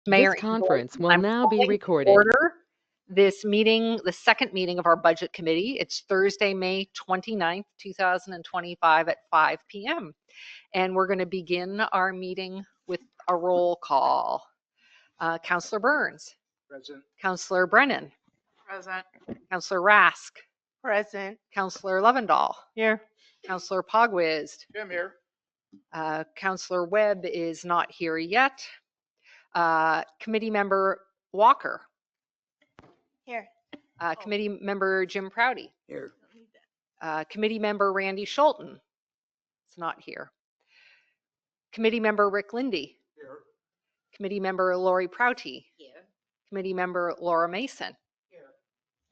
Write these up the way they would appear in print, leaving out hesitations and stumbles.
Mayor This conference will I'm now be calling to recorded. order this meeting, the second meeting of our budget committee. It's Thursday, May 29th, 2025 at 5 p.m. And we're going to begin our meeting with a roll call. Councillor Burns. Present. Councillor Brennan. Present. Councillor Rask. Present. Councillor Lovendall. Here. Councillor Pogwizd. I'm here. Councillor Webb is not here yet. Committee member Walker. Here. Committee member Jim Prouty. Here. Committee member Randy Schulten. It's not here. Committee member Rick Lindy. Here. Committee member Lori Prouty. Here. Committee member Laura Mason. Here.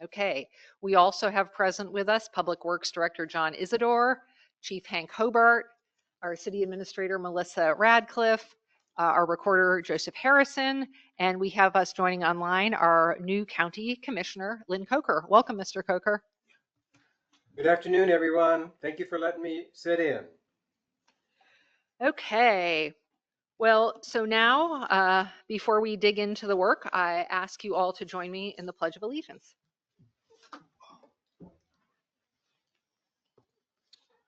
Okay. We also have present with us Public Works Director John Isidore, Chief Hank Hobart, our City Administrator Melissa Radcliffe, our Recorder Joseph Harrison, and we have us joining online our new County Commissioner Lynn Coker. Welcome, Mr. Coker. Good afternoon, everyone. Thank you for letting me sit in. Okay. Well, so now, before we dig into the work, I ask you all to join me in the Pledge of Allegiance.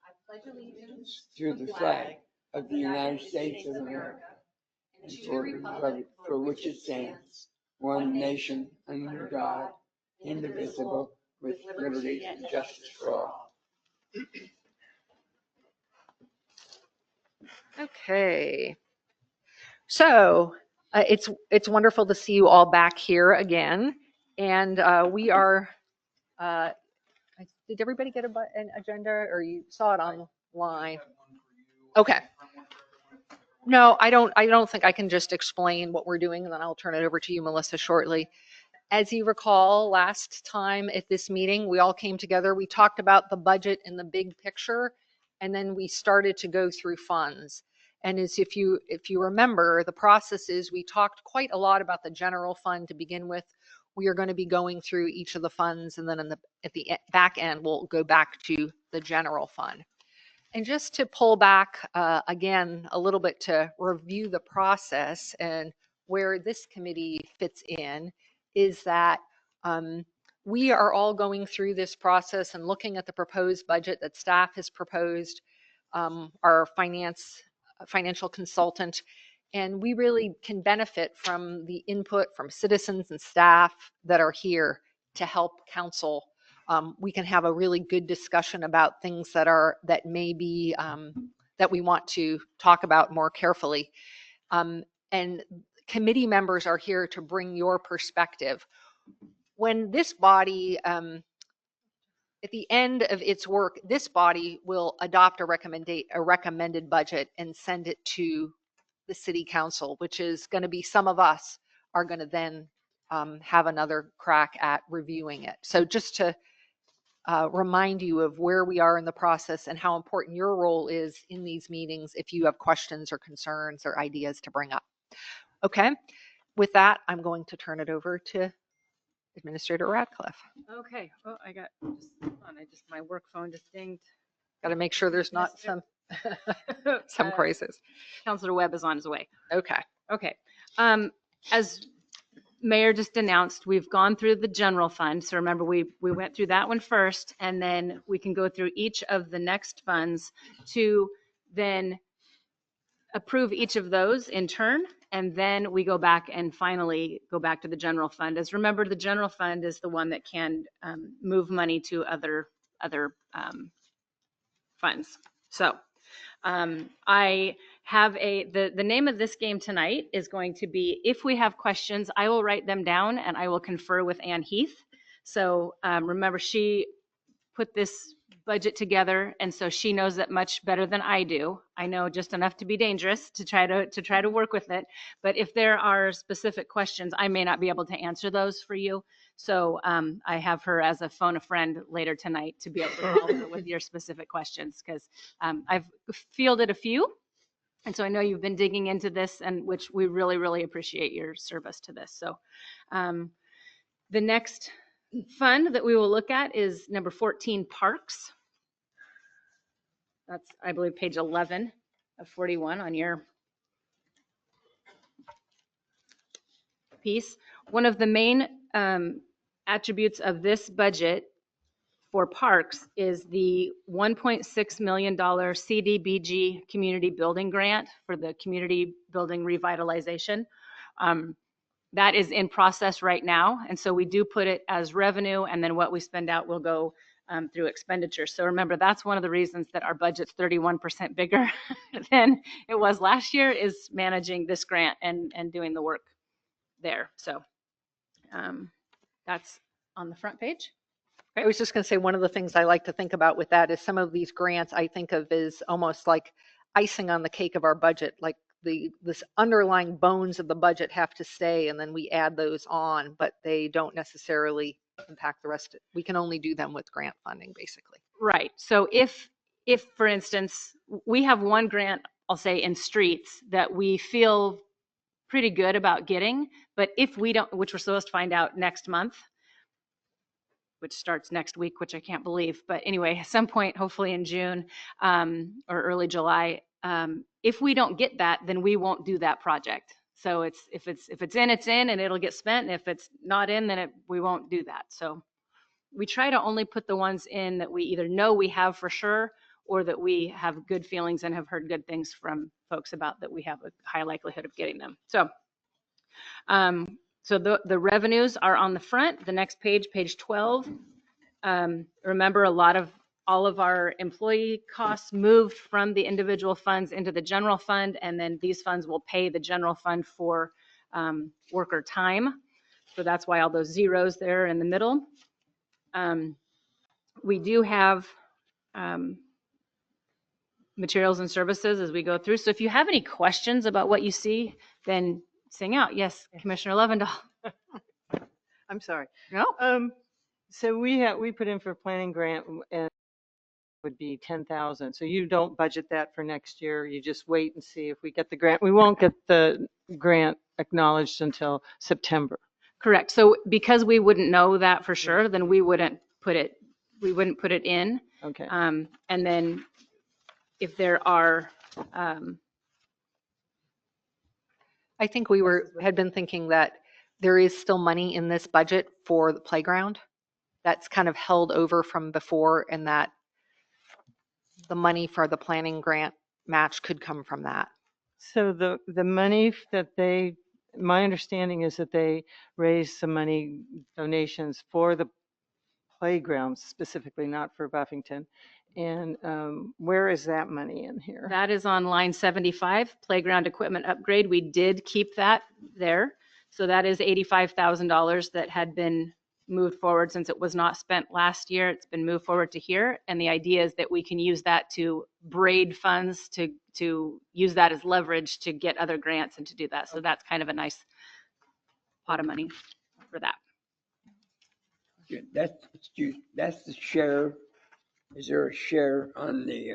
I pledge allegiance to the flag of the United States of America and to the republic for which it stands, one nation under God, indivisible, with liberty and justice for all. Okay. So it's wonderful to see you all back here again, and we are. Did everybody get an agenda, or you saw it online? Okay. No, I don't think I can just explain what we're doing, and then I'll turn it over to you, Melissa, shortly. As you recall, last time at this meeting, we all came together. We talked about the budget and the big picture, and then we started to go through funds. And as if you remember, the process is we talked quite a lot about the general fund to begin with. We are going to be going through each of the funds, and then at the back end, we'll go back to the general fund. And just to pull back again a little bit to review the process and where this committee fits in, is that we are all going through this process and looking at the proposed budget that staff has proposed, our financial consultant, and we really can benefit from the input from citizens and staff that are here to help council. We can have a really good discussion about things that may be that we want to talk about more carefully. And committee members are here to bring your perspective. When this body, at the end of its work, this body will adopt a recommended budget and send it to the city council, which is going to be some of us are going to then have another crack at reviewing it. So just to remind you of where we are in the process and how important your role is in these meetings if you have questions or concerns or ideas to bring up. Okay, with that, I'm going to turn it over to Administrator Radcliffe. Okay. Oh, I got my work phone just dinged. Got to make sure there's not some crisis. Councilor Webb is on his way. Okay. Okay. As Mayor just announced, we've gone through the general fund. So remember, we went through that one first, and then we can go through each of the next funds to then approve each of those in turn, and then we go back and finally go back to the general fund. As remember, the general fund is the one that can move money to other funds. So I have the name of this game tonight is going to be, if we have questions, I will write them down and I will confer with Ann Heath. So remember, she put this budget together, and so she knows it much better than I do. I know just enough to be dangerous to try to work with it. But if there are specific questions, I may not be able to answer those for you. So I have her as a phone a friend later tonight to be able to help her with your specific questions, because I've fielded a few. And so I know you've been digging into this, and which we really, really appreciate your service to this. So the next fund that we will look at is number 14, Parks. That's, I believe, page 11 of 41 on your piece. One of the main attributes of this budget for parks is the $1.6 million CDBG community building grant for the community building revitalization. That is in process right now. And so we do put it as revenue, and then what we spend out will go through expenditure. So remember, that's one of the reasons that our budget's 31% bigger than it was last year, is managing this grant and doing the work there. So that's on the front page. I was just going to say, one of the things I like to think about with that is some of these grants I think of as almost like icing on the cake of our budget. Like this underlying bones of the budget have to stay, and then we add those on, but they don't necessarily impact the rest. We can only do them with grant funding, basically. Right. So if for instance, we have one grant, I'll say in streets, that we feel pretty good about getting, but if we don't, which we're supposed to find out next month, which starts next week, which I can't believe, but anyway, at some point, hopefully in June or early July, if we don't get that, then we won't do that project. So if it's in, it's in, and it'll get spent. And if it's not in, then we won't do that. So we try to only put the ones in that we either know we have for sure, or that we have good feelings and have heard good things from folks about, that we have a high likelihood of getting them. So, so the revenues are on the front. The next page, page 12. Remember, all of our employee costs moved from the individual funds into the general fund, and then these funds will pay the general fund for worker time. So that's why all those zeros there in the middle. We do have materials and services as we go through. So if you have any questions about what you see, then sing out. Yes, Commissioner Lovendall. I'm sorry. No? So we put in for a planning grant, and would be 10,000. So you don't budget that for next year. You just wait and see if we get the grant. We won't get the grant acknowledged until September. Correct. So because we wouldn't know that for sure, then we wouldn't put it in. Okay. And then if there are, I think we had been thinking that there is still money in this budget for the playground that's kind of held over from before, and that the money for the planning grant match could come from that. So the money that my understanding is that they raised some money, donations for the playground specifically, not for Buffington. And where is that money in here? that is on line 75, playground equipment upgrade. We did keep that there. So that is $85,000 that had been moved forward since it was not spent last year. It's been moved forward to here. And the idea is that we can use that to braid funds, to use that as leverage to get other grants and to do that. So that's kind of a nice pot of money for that. Good. That's the share. Is there a share on the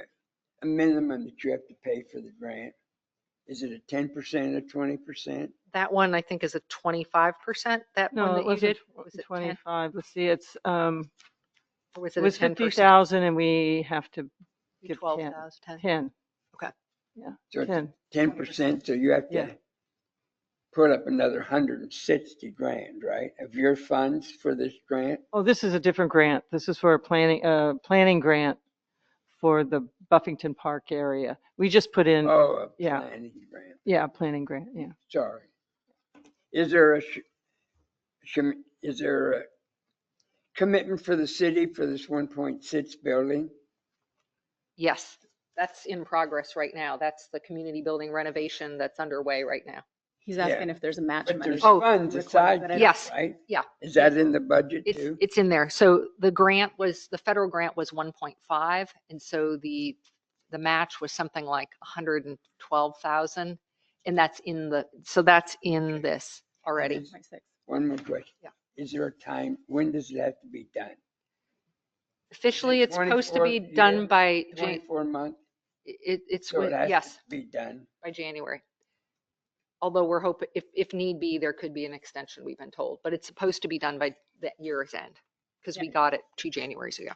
a minimum that you have to pay for the grant? Is it a 10%, a 20%? That one, I think, is a 25%. That No, one it that you wasn't did? Was it 10? 25. Let's see, it's Or was it it was a 10%? 50,000, and we have to give 12,000, 10. Okay. Yeah, So it's 10. 10%, so you have to Yeah. put up another 160 grand, right, of your funds for this grant? Oh, this is a different grant. This is for a planning grant for the Buffington Park area. We just put in, Oh, a yeah. planning grant. yeah, planning grant, yeah. Sorry. Is there a commitment for the city for this 1.6 building? Yes, that's in progress right now. That's the community building renovation that's underway right now. He's Yeah. asking if there's a match But money. there's Oh, funds request aside, that for I- it, Yes. right? Yeah. Is that in the budget too? It's in there. So the federal grant was 1.5. And so the match was something like 112,000. And that's that's in this already. Is- One more question. Yeah. Is there a time, when does it have to be done? Officially, it's supposed to be 24 done year? by, 24 months? it's, So it has yes, to be done. by January. Although we're hoping, if need be, there could be an extension, we've been told, but it's supposed to be done by the year's end. because we got it 2 Januaries ago.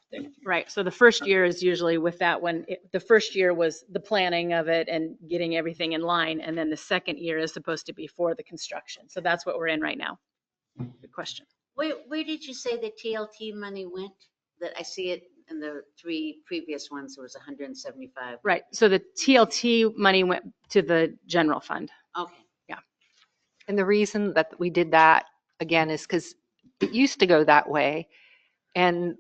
Right. So the first year is usually with that one. The first year was the planning of it and getting everything in line. And then the second year is supposed to be for the construction. So that's what we're in right now. Good question. Where did you say the TLT money went? That I see it in the 3 previous ones, it was 175. Right. So the TLT money went to the general fund. Okay. And the reason that we did that again is because it used to go that way. And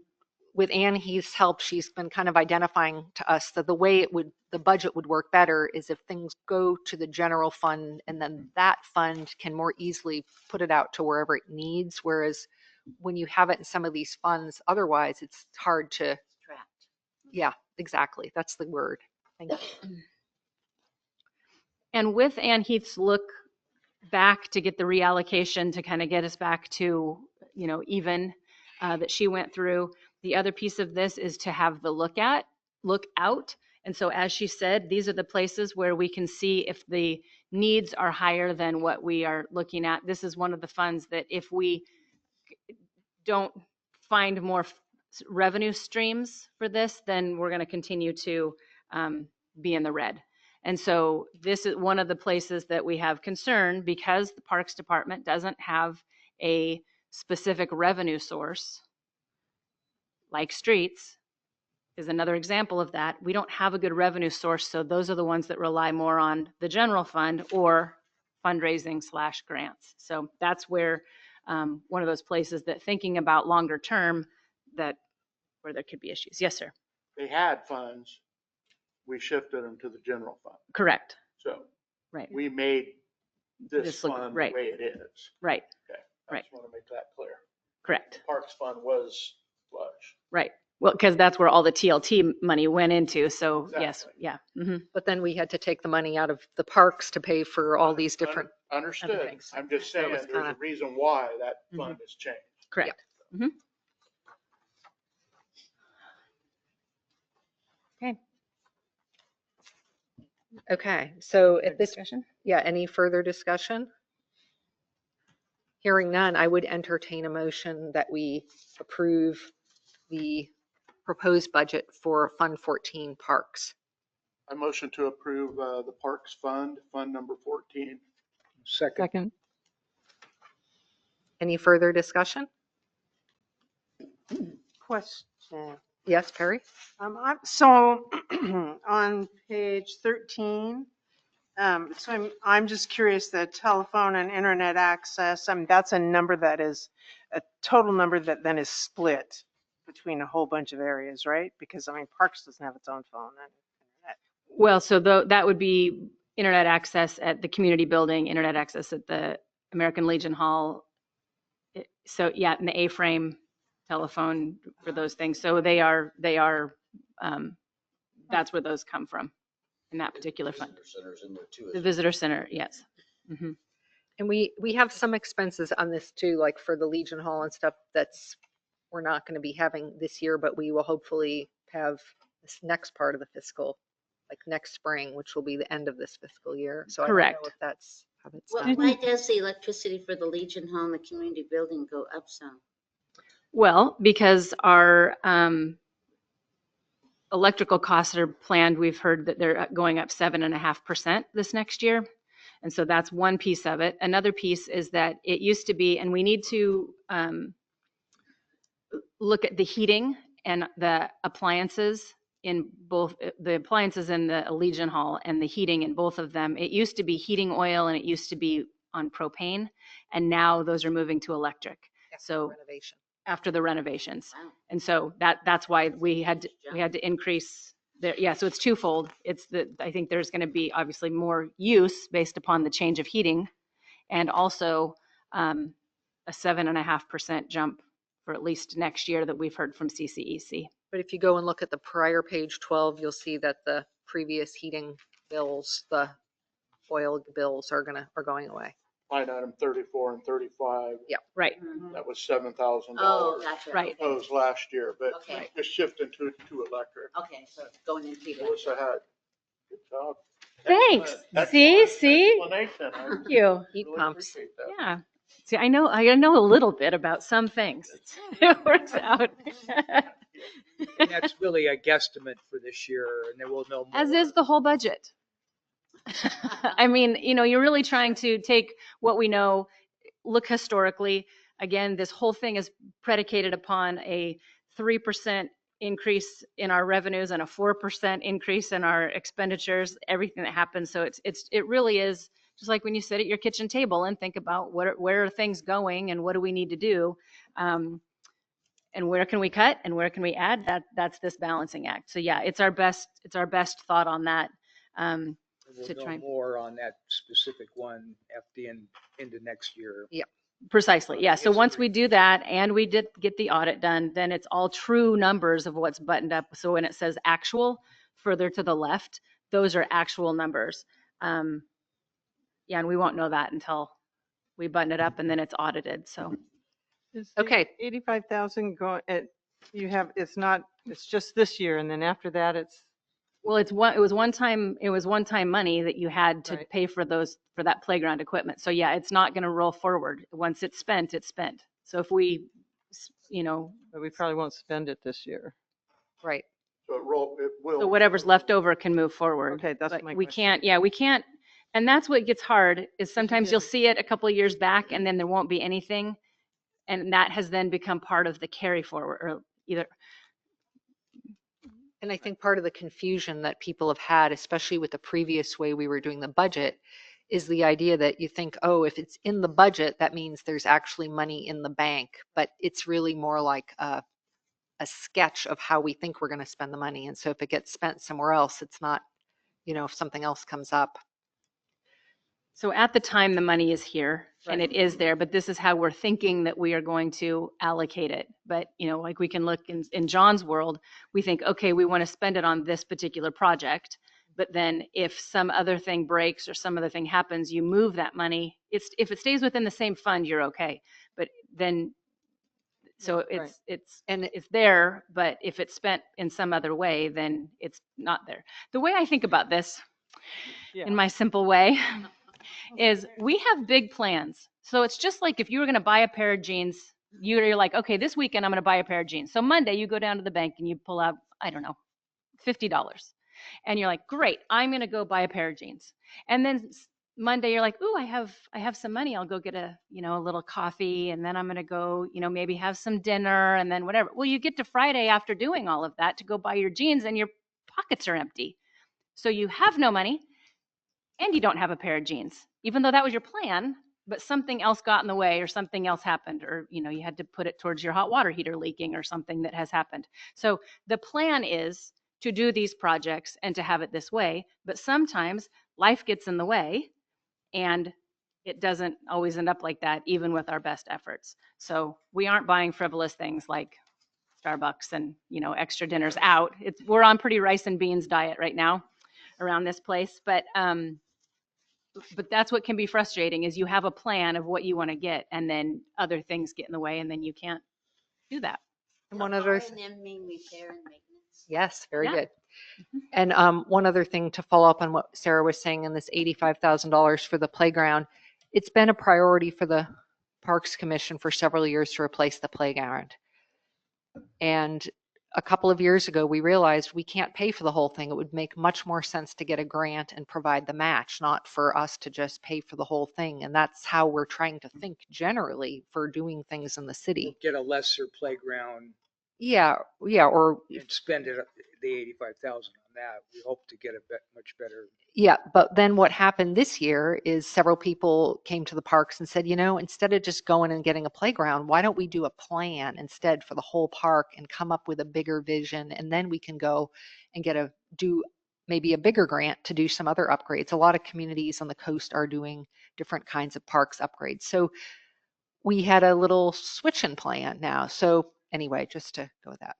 with Ann Heath's help, she's been kind of identifying to us that the way the budget would work better is if things go to the general fund and then that fund can more easily put it out to wherever it needs. Whereas when you have it in some of these funds, otherwise it's hard to, Trapped. yeah, exactly. That's the word. Thank you. And with Ann Heath's look back to get the reallocation to kind of get us back to, even that she went through. The other piece of this is to have the look out. And so as she said, these are the places where we can see if the needs are higher than what we are looking at. This is one of the funds that if we don't find more revenue streams for this, then we're going to continue to be in the red. And so this is one of the places that we have concern because the Parks Department doesn't have a specific revenue source like streets is another example of that. We don't have a good revenue source. So those are the ones that rely more on the general fund or fundraising/grants. So that's where one of those places that thinking about longer term where there could be issues. Yes, sir. They had funds, we shifted them to the general fund. Correct. So Right. we made this Just look- fund the right. way it is. Right. Okay, I Right. just want to make that clear. Correct. Parks fund was flush. Right. Well, because that's where all the TLT money went into. So yes, Exactly. yeah. Hmm. But then we had to take the money out of the parks to pay for all these different, Understood. things. I'm just So it saying, was there's kinda- a reason why that Mhm. fund has changed. Correct. Okay. okay. So at this Discussion. Yeah, any further discussion? Hearing none, I would entertain a motion that we approve the proposed budget for Fund 14 Parks. I motion to approve the Parks Fund, Fund number 14. Second. Second. Any further discussion? Question. Yes, Perry? So on page 13, so I'm just curious, the telephone and internet access, that's a number that is a total number that then is split between a whole bunch of areas, right? Because Parks doesn't have its own phone and internet. Well, so that would be internet access at the community building, internet access at the American Legion Hall. So yeah, and the A-frame telephone for those things. So they are, that's where those come from in that particular fund. Center's in there too. The visitor center, yes. Hmm. And we have some expenses on this too, like for the Legion Hall and stuff we're not going to be having this year, but we will hopefully have this next part of the fiscal, like next spring, which will be the end of this fiscal year. So I don't know Correct. if that's how that's Well, done. why does the electricity for the Legion Hall and the community building go up some? Well, because our electrical costs are planned, we've heard that they're going up 7.5% this next year. And so that's one piece of it. Another piece is that it used to be, and we need to look at the heating and the appliances in both, the appliances in the Legion Hall and the heating in both of them. It used to be heating oil and it used to be on propane. And now those are moving to electric. So Renovation. after the renovations. Wow. And so that's why we had to increase there. Yeah, so it's twofold. I think there's going to be obviously more use based upon the change of heating and also a 7.5% jump for at least next year that we've heard from CCEC. But if you go and look at the prior page 12, you'll see that the previous heating bills, the oil bills are going away. Line item 34 and 35, Right, that was $7,000 Oh, gotcha. Right. Okay. proposed last year, but Okay. just shifting to electric. Okay, so it's going into the. Melissa had, good job. Thanks. Excellent, See? excellent explanation. I thank you. Heat really pumps. appreciate that. Yeah, See, I know a little bit about some things. It works out. And that's really a guesstimate for this year, and then we'll know more. As is the whole budget. I mean, you're really trying to take what we know, look historically. Again, this whole thing is predicated upon a 3% increase in our revenues and a 4% increase in our expenditures, everything that happens. So it really is just like when you sit at your kitchen table and think about where are things going and what do we need to do, and where can we cut and where can we add. That's this balancing act. So yeah, it's our best thought on that. We'll to know try- more on that specific one at the end, into next year. Precisely, yeah. So once we History. do that and we did get the audit done, then it's all true numbers of what's buttoned up. So when it says actual further to the left, those are actual numbers. Yeah, and we won't know that until we button it up and then it's audited. So Is the Okay. 85,000 going, it's just this year, and then after that, it's, well, it was one time money that you had to Right. pay for that playground equipment. So yeah, it's not going to roll forward. Once it's spent, it's spent. So if we, but we probably won't spend it this year. Right. So it will. so whatever's left over can move forward. Okay, that's But my we question. we can't, and that's what gets hard is sometimes you'll did. see it a couple of years back and then there won't be anything. And that has then become part of the carry forward or either, And I think part of the confusion that people have had, especially with the previous way we were doing the budget, is the idea that you think, oh, if it's in the budget, that means there's actually money in the bank. But it's really more like a sketch of how we think we're going to spend the money. And so if it gets spent somewhere else, it's not, if something else comes up. so at the time the money is here and Right. it is there, but this is how we're thinking that we are going to allocate it. But, like we can look in John's world, we think, okay, we want to spend it on this particular project. But then if some other thing breaks or some other thing happens, you move that money. If it stays within the same fund, you're okay. But then, so Right. it's there, but if it's spent in some other way, then it's not there. The way I think about this, Yeah. in my simple way, is we have big plans. So it's just like if you were going to buy a pair of jeans, you're like, okay, this weekend I'm going to buy a pair of jeans. So Monday you go down to the bank and you pull out, I don't know, $50. And you're like, great, I'm going to go buy a pair of jeans. And then Monday you're like, ooh, I have some money. I'll go get a little coffee, and then I'm going to go, maybe have some dinner and then whatever. Well, you get to Friday after doing all of that to go buy your jeans and your pockets are empty. So you have no money and you don't have a pair of jeans, even though that was your plan, but something else got in the way or something else happened, or, you had to put it towards your hot water heater leaking or something that has happened. So the plan is to do these projects and to have it this way, but sometimes life gets in the way and it doesn't always end up like that, even with our best efforts. So we aren't buying frivolous things like Starbucks and, extra dinners out. We're on pretty rice and beans diet right now around this place, but that's what can be frustrating is you have a plan of what you want to get and then other things get in the way and then you can't do that. And one other, R&M mean repair and maintenance? yes, very Yeah. good. And one other thing to follow up on what Sarah was saying in this $85,000 for the playground, it's been a priority for the Parks Commission for several years to replace the playground. And a couple of years ago, we realized we can't pay for the whole thing. It would make much more sense to get a grant and provide the match, not for us to just pay for the whole thing. And that's how we're trying to think generally for doing things in the city. Get a lesser playground Yeah, or and spend it, the 85,000 on that. We hope to get a much better. yeah, but then what happened this year is several people came to the parks and said, instead of just going and getting a playground, why don't we do a plan instead for the whole park and come up with a bigger vision? And then we can go and do maybe a bigger grant to do some other upgrades. A lot of communities on the coast are doing different kinds of parks upgrades. So we had a little switch-in plan now. So anyway, just to go with that,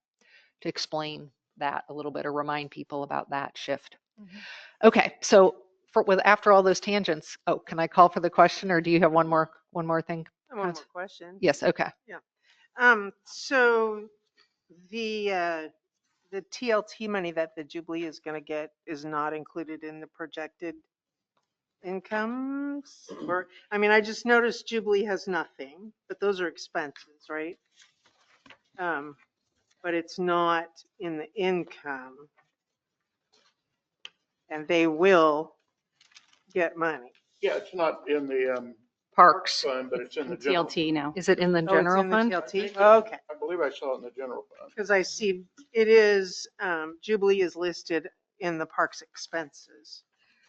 to explain that a little bit or remind people about that shift. Okay, so after all those tangents, can I call for the question or do you have one more thing? One more question. Yes, okay. So the TLT money that the Jubilee is going to get is not included in the projected incomes? Or, I mean, I just noticed Jubilee has nothing, but those are expenses, right? But it's not in the income. And they will get money. Yeah, it's not in the Parks. fund, but it's in the In general. TLT now. Is it in the Oh, it's general in the fund? TLT? Okay, I believe I saw it in the general fund. because I see it is, Jubilee is listed in the parks expenses.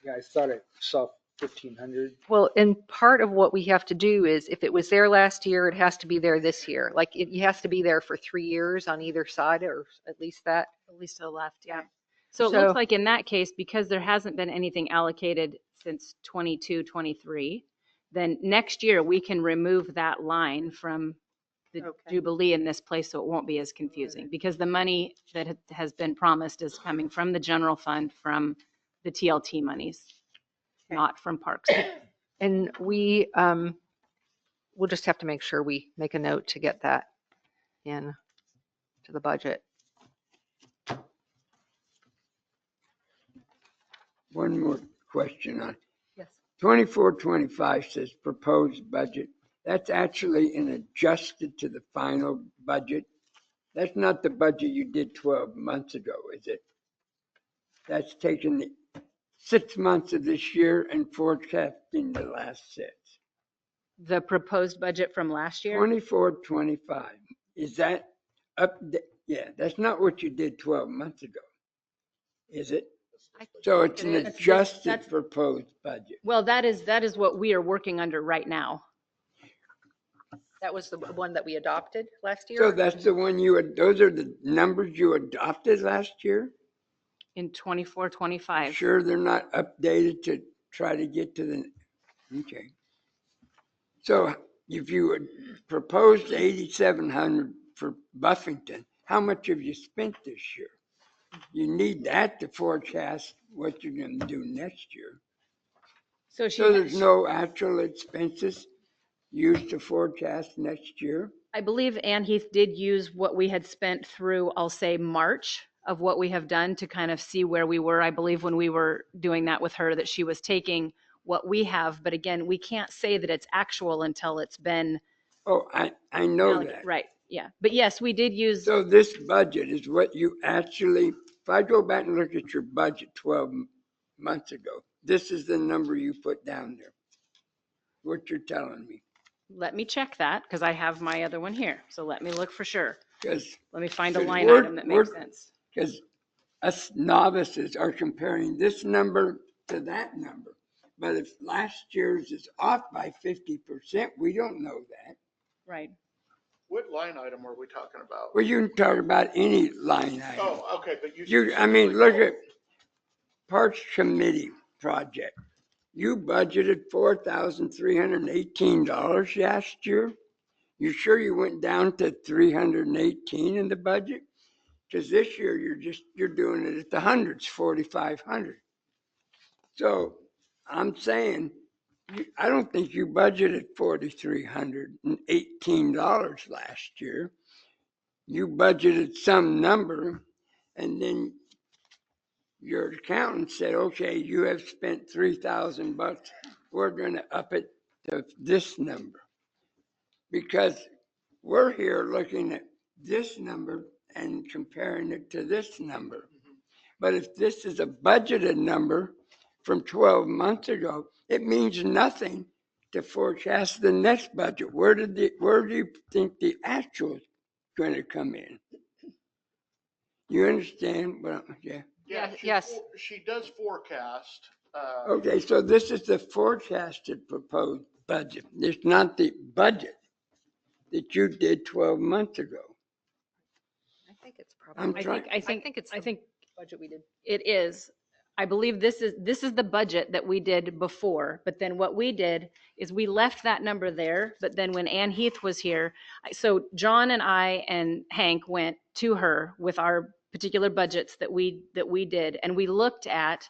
Yeah, I thought I saw 1,500. Well, and part of what we have to do is if it was there last year, it has to be there this year. Like it has to be there for 3 years on either side, or at least that. At least to the left, yeah. So it So- looks like in that case, because there hasn't been anything allocated since 22, 23, then next year we can remove that line from the Okay. Jubilee in this place so it won't be as confusing. Because the money that has been promised is coming from the general fund, from the TLT monies, Okay. not from parks. And we'll just have to make sure we make a note to get that in to the budget. One more question on Yes. 24-25 says proposed budget. That's actually an adjusted to the final budget. That's not the budget you did 12 months ago, is it? That's taking the 6 months of this year and forecasting the last 6. The proposed budget from last year? 24-25. Is that up? Yeah, that's not what you did 12 months ago, is it? So it's an It is. adjusted That's- proposed budget. Well, that is what we are working under right now. That was the one that we adopted last year? So that's the one those are the numbers you adopted last year? In 24, 25. Sure, they're not updated to try to get to the, okay. So if you had proposed 8,700 for Buffington, how much have you spent this year? You need that to forecast what you're gonna do next year. So So there's no actual expenses used to forecast next year? I believe Ann Heath did use what we had spent through, I'll say, March of what we have done to kind of see where we were. I believe when we were doing that with her, that she was taking what we have, but again, we can't say that it's actual until it's been. Oh, I know allocated. that. Right, yeah. But yes, we did use, So this budget is what you actually, if I go back and look at your budget 12 months ago, this is the number you put down there. What you're telling me. let me check that because I have my other one here. So let me look for sure. Because Let me find a Because line we're- item that makes we're- sense. us novices are comparing this number to that number. But if last year's is off by 50%, we don't know that. Right. What line item were we talking about? Well, you can talk about any line item. Oh, okay, but I mean, look at Parks Committee project. You budgeted $4,318 last year. You sure you went down to 318 in the budget? Because this year you're doing it at the hundreds, 4,500. So I'm saying, I don't think you budgeted $4,318 last year. You budgeted some number, and then your accountant said, okay, you have spent $3,000. We're going to up it to this number. Because we're here looking at this number and comparing it to this number. But if this is a budgeted number from 12 months ago, it means nothing to forecast the next budget. Where do you think the actual is going to come in? You understand? Well, yeah. Yeah, Yes. She does forecast. Okay, so this is the forecasted proposed budget. It's not the budget that you did 12 months ago. I think it's I'm probably. trying- I think it's I the think budget we did. it is. I believe this is the budget that we did before, but then what we did is we left that number there, but then when Ann Heath was here, so John and I and Hank went to her with our particular budgets that we did, and we looked at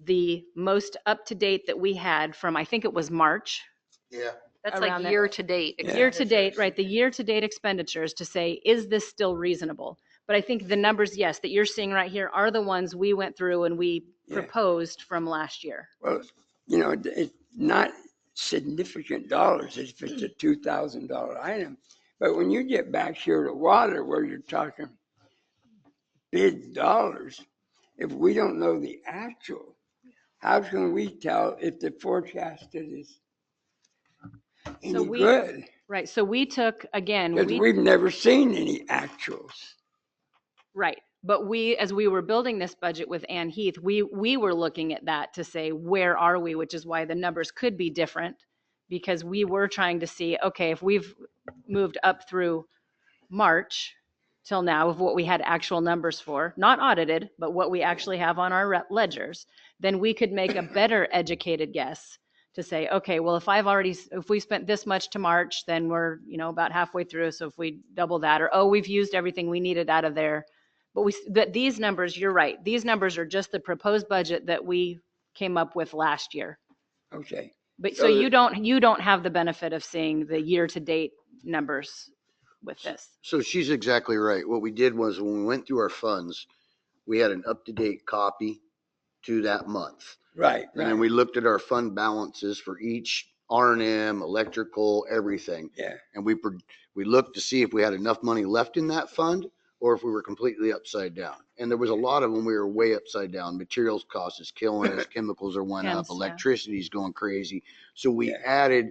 the most up-to-date that we had from, I think it was March, Yeah. That's Around like that- year to date. Yeah. year-to-date, right, the year-to-date expenditures to say, is this still reasonable? But I think the numbers, yes, that you're seeing right here are the ones we went through and we Yeah. proposed from last year. Well, you know, it's not significant dollars if it's a $2,000 item. But when you get back here to water where you're talking big dollars, if we don't know the actual, how can we tell if the forecasted is So any we- good? Right, so we took, again, Because we, we've never seen any actuals. right. But we, as we were building this budget with Ann Heath, we were looking at that to say, where are we? Which is why the numbers could be different, because we were trying to see, okay, if we've moved up through March till now of what we had actual numbers for, not audited, but what we actually have on our ledgers, then we could make a better educated guess to say, okay, well, if we spent this much to March, then we're, about halfway through. So if we double that, or, oh, we've used everything we needed out of there. But these numbers, you're right. These numbers are just the proposed budget that we came up with last year. Okay. But So so you don't have the benefit of seeing the year-to-date numbers with this. So she's exactly right. What we did was when we went through our funds, we had an up-to-date copy to that month. Right, And then right. we looked at our fund balances for each R&M, electrical, everything. Yeah. And we looked to see if we had enough money left in that fund or if we were completely upside down. And there was a lot of them we were way upside down. Materials cost is killing us, chemicals are went up, Chems, yeah. electricity's going crazy. So we Yeah. added,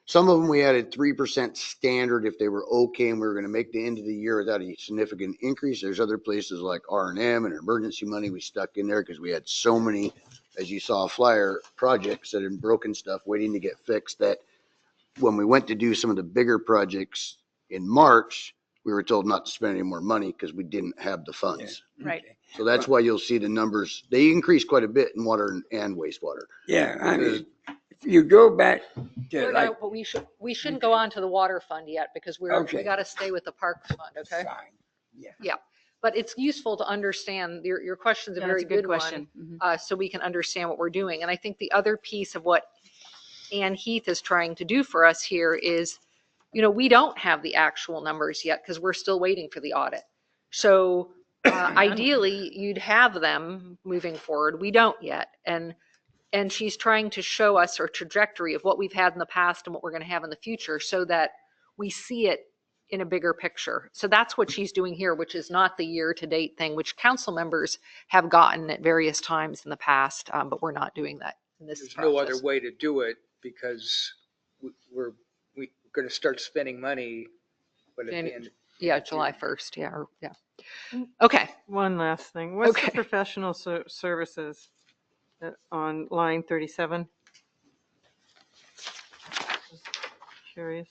some of them we added 3% standard if they were okay and we were going to make the end of the year without a significant increase. There's other places like R&M and emergency money we stuck in there because we had so many, as you saw, flyer projects that had broken stuff waiting to get fixed, that when we went to do some of the bigger projects in March, we were told not to spend any more money because we didn't have the funds. Right. Okay. So that's why you'll see the numbers, they increased quite a bit in water and wastewater. Yeah, I mean, if you go back to like, But we shouldn't go on to the water fund yet because we Okay. got to stay with the parks fund, okay? fine, yeah. But it's useful to understand, your question's a Yeah, very that's a good good one, question. Mhm. so we can understand what we're doing. And I think the other piece of what Ann Heath is trying to do for us here is, we don't have the actual numbers yet because we're still waiting for the audit. So ideally, you'd have them moving forward. We don't yet. And she's trying to show us her trajectory of what we've had in the past and what we're going to have in the future so that we see it in a bigger picture. So that's what she's doing here, which is not the year-to-date thing, which council members have gotten at various times in the past, but we're not doing that in this There's no other process. way to do it because we're going to start spending money, but at the end. Yeah, July 1st, yeah. Okay, One last thing. What's the Okay. professional services on line 37? Curious.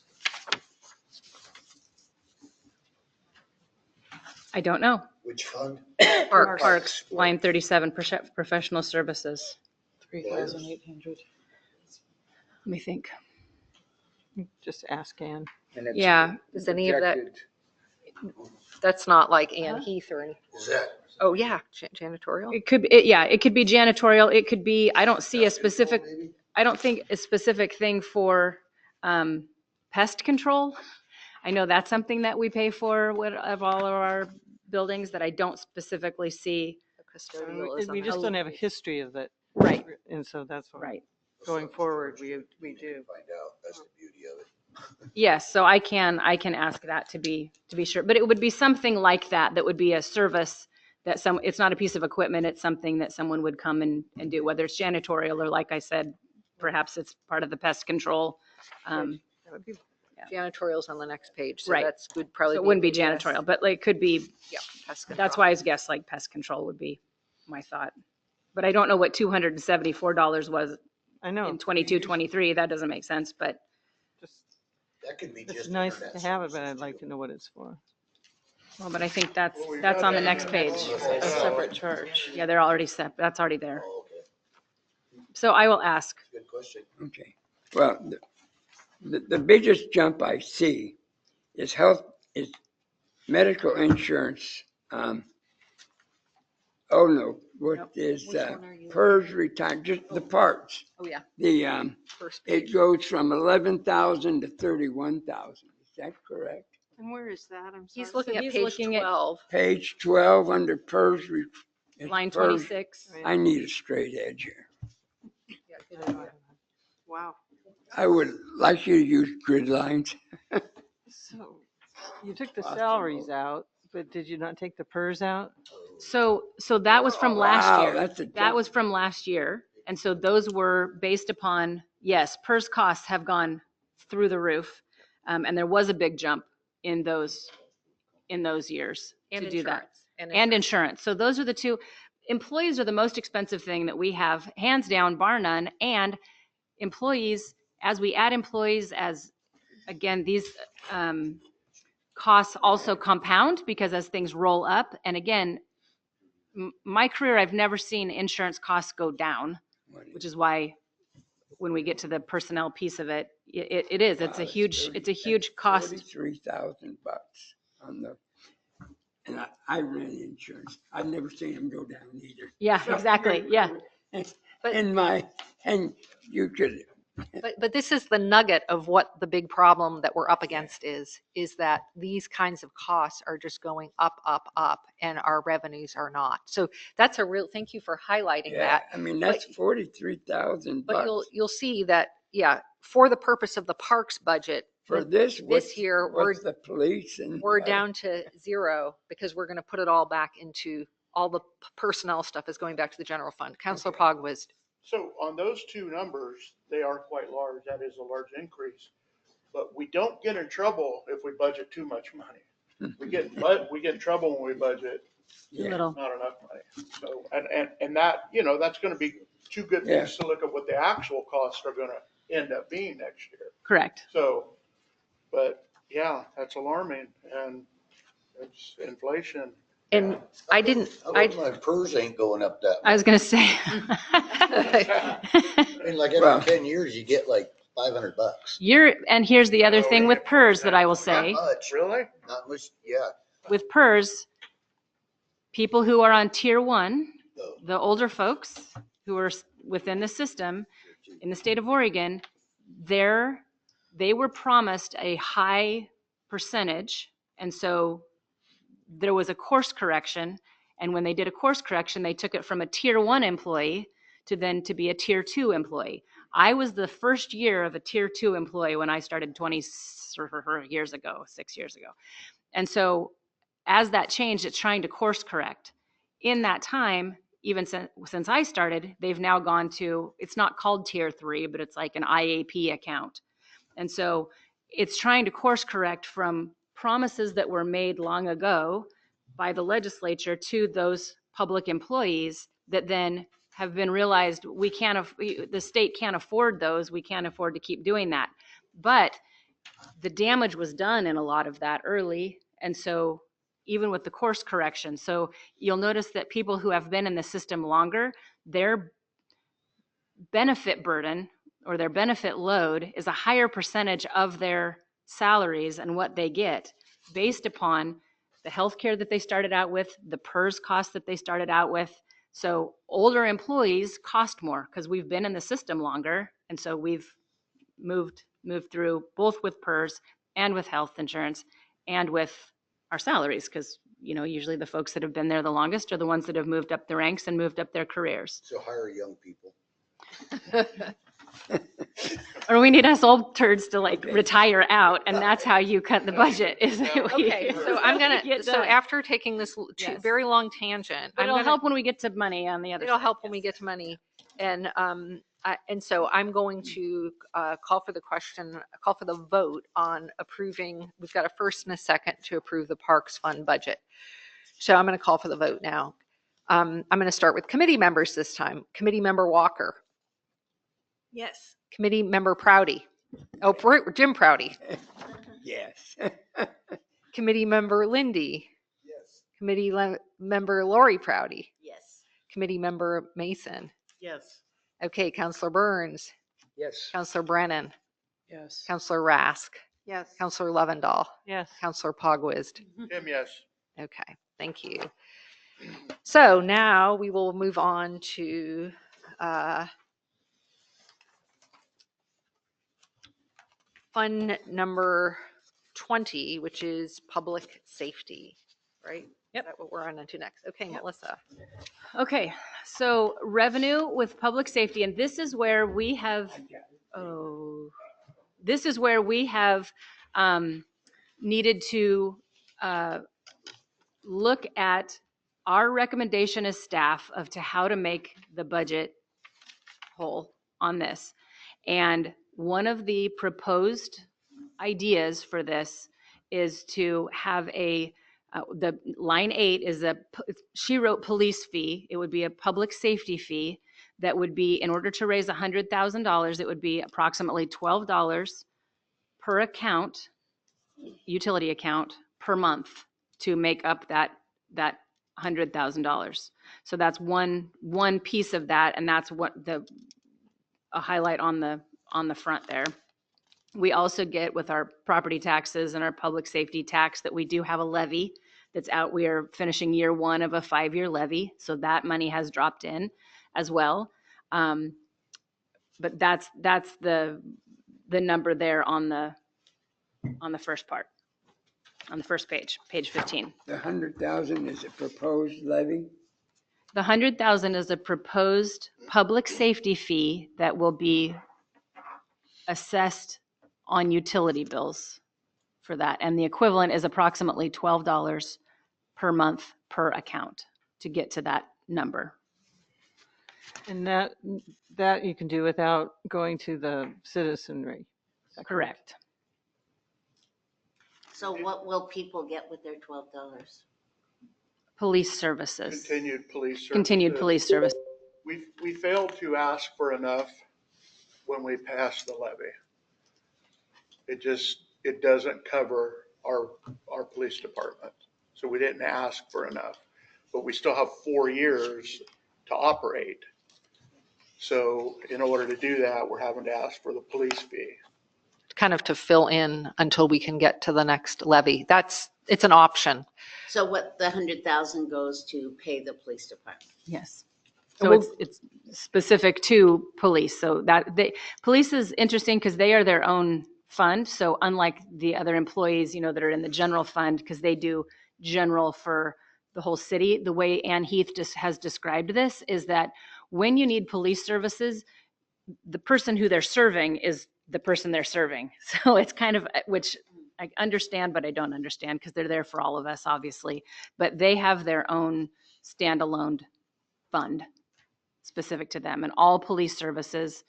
I don't know. Which fund? Parks, line 37, professional services. 3,800. Let me think. Just ask Ann. And it's Yeah. Is any of that- projected. that's not like Ann Heath or anything. Is that? Oh, yeah, janitorial. It could be, it could be janitorial. It could be, I don't see a specific, I don't think a specific thing for pest control. I know that's something that we pay for of all of our buildings that I don't specifically see. Custodial is We on just the- don't have a history of it. Right. And so that's why. Right. Going forward, we do. Find out. That's the beauty of it. Yes, so I can ask that to be sure, but it would be something like that, that would be a service that it's not a piece of equipment, it's something that someone would come and do, whether it's janitorial or, like I said, perhaps it's part of the pest control. That would be Janitorial's on the next page, so Right. that's good, probably. So it wouldn't be a good guess. janitorial, but like, could be, Yeah. pest that's control. why I was guessed like pest control would be my thought. But I don't know what $274 was I know. in 22, 23, that doesn't make sense, but Just- That could be It's just. nice internet to have it, but services, I'd like too. to know what it's for. well, but I think that's on the next page. A separate charge. Yeah, they're already set, that's already there. Oh, okay. So I will ask. Good question. Okay. Well, the biggest jump I see is medical insurance. Oh no, what is Which one are you PERS retirement, just the parts. Oh, yeah, The, first it page. goes from 11,000 to 31,000. Is that correct? And where is that? I'm sorry. He's looking So at he's page looking at- 12. Page 12 under PERS. Line PERS. 26. I need a straight edge here. Yeah, good Wow. I would like you to use grid lines. So you took the salaries out, but did you not take the PERS out? So that was from last Wow, year. that's a That jump. was from last year. And so those were based upon, yes, PERS costs have gone through the roof. And there was a big jump in those years And to do that. insurance. And insurance. So those are the two. Employees are the most expensive thing that we have, hands down, bar none. And employees, as we add employees, as again, these costs also compound because as things roll up, and again, my career, I've never seen insurance costs go down, which is why when we get to the personnel piece of it, it is, it's a huge cost. $43,000 on the, and I ran insurance. I've never seen them go down either. Yeah, exactly. Yeah. And you could, But this is the nugget of what the big problem that we're up against is that these kinds of costs are just going up, and our revenues are not. So that's a real, thank you for highlighting yeah, that. I mean, that's $43,000 But you'll see that, yeah, for the purpose of the parks budget, for this. year, what's the police and we're down to zero because we're going to put it all back into, all the personnel stuff is going back to the general fund. Counselor Pogwizd. So on those two numbers, they are quite large. That is a large increase. But we don't get in trouble if we budget too much money. We get in trouble when we budget Yeah. Little. not enough money. So, and that, that's going to be two good things to look at what the actual costs are going to end up being next year. Correct. So, but yeah, that's alarming, and it's inflation. And I didn't, My PERS ain't going up that I was much. going to say. I mean, like every 10 years, you get like $500. And here's the other thing with PERS that I will say. Not much. Really? Not much, yeah. With PERS, people who are on tier 1, No. the older folks who are within the system in the state of Oregon, they were promised a high percentage. And so there was a course correction. And when they did a course correction, they took it from a tier 1 employee to be a tier 2 employee. I was the first year of a tier 2 employee when I started 6 years ago. And so as that changed, it's trying to course correct. In that time, even since I started, they've now gone to, it's not called tier 3, but it's like an IAP account. And so it's trying to course correct from promises that were made long ago by the legislature to those public employees that then have been realized the state can't afford those. We can't afford to keep doing that. But the damage was done in a lot of that early. And so even with the course correction, so you'll notice that people who have been in the system longer, their benefit burden or their benefit load is a higher percentage of their salaries and what they get based upon the healthcare that they started out with, the PERS costs that they started out with. So older employees cost more because we've been in the system longer. And so we've moved through both with PERS and with health insurance and with our salaries because, usually the folks that have been there the longest are the ones that have moved up the ranks and moved up their careers. So hire young people. Or we need us old turds to retire out, and that's how you cut the budget. Okay, so I'm going to, so after taking this Yes. very long tangent, But it'll help when we get to money on the other side. It'll help when we get to money. And so I'm going to call for the vote on approving, we've got a first and a second to approve the Parks Fund budget. So I'm going to call for the vote now. I'm going to start with committee members this time. Committee member Walker. Yes. Committee member Prouty. Oh, Jim Prouty. yes. Committee member Lindy. Yes. Committee member Lori Prouty. Yes. Committee member Mason. Yes. Okay, Counselor Burns. Yes. Counselor Brennan. Yes. Counselor Rask. Yes. Counselor Lovendall. Yes. Counselor Pogwizd. Tim, yes. Okay, thank you. So now we will move on to fund number 20, which is public safety, right? Yep. Is that what we're on to next? Okay, Melissa. Okay, so revenue with public safety, and this is where we have, this is where we have needed to look at our recommendation as staff of to how to make the budget whole on this. And one of the proposed ideas for this is to have the line 8 is she wrote police fee. It would be a public safety fee that would be, in order to raise $100,000, it would be approximately $12 per account, utility account, per month to make up that $100,000. So that's one piece of that, and that's what a highlight on the front there. We also get with our property taxes and our public safety tax that we do have a levy that's out. We are finishing year 1 of a 5-year levy, so that money has dropped in as well. But that's the number there on the first part, on the first page 15. The 100,000 is a proposed levy? The 100,000 is a proposed public safety fee that will be assessed on utility bills for that. And the equivalent is approximately $12 per month per account to get to that number. And that you can do without going to the citizenry. Is that Correct. So what will people get with their $12? Police services. Continued police service. Continued police service. We failed to ask for enough when we passed the levy. It doesn't cover our police department. So we didn't ask for enough, but we still have 4 years to operate. So in order to do that, we're having to ask for the police fee. Kind of to fill in until we can get to the next levy. It's an option. So what the 100,000 goes to pay the police department? Yes. So it's specific to police. So police is interesting because they are their own fund. So unlike the other employees, that are in the general fund, because they do general for the whole city, the way Ann Heath just has described this is that when you need police services, the person who they're serving is the person they're serving. So it's kind of, which I understand, but I don't understand because they're there for all of us, obviously. But they have their own standalone fund specific to them, and all police services,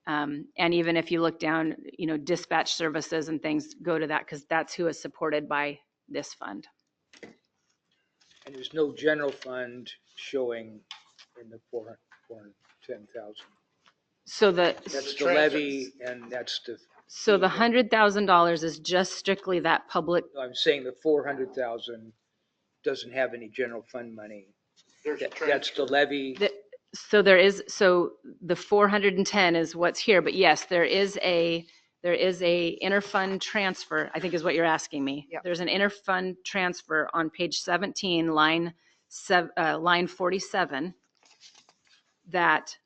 and even if you look down, dispatch services and things go to that because that's who is supported by this fund. And there's no general fund showing in the 410,000. So That's the levy and that's the. So the $100,000 is just strictly that public. I'm saying the 400,000 doesn't have any general fund money. That's the levy. So the 410 is what's here, but yes, there is a interfund transfer, I think is what you're asking me. Yep. There's an interfund transfer on page 17, line 47, that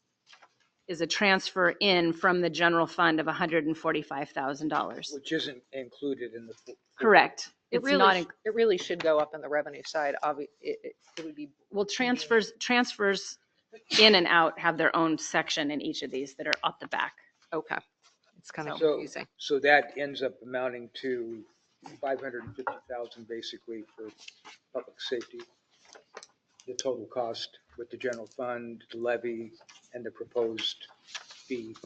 is a transfer in from the general fund of $145,000. Which isn't included in the. Correct. It really should go up in the revenue side. It would be. Well, transfers in and out have their own section in each of these that are up the back. Okay. It's kind of So- confusing. So that ends up amounting to 550,000 basically for public safety. The total cost with the general fund, the levy, and the proposed fee.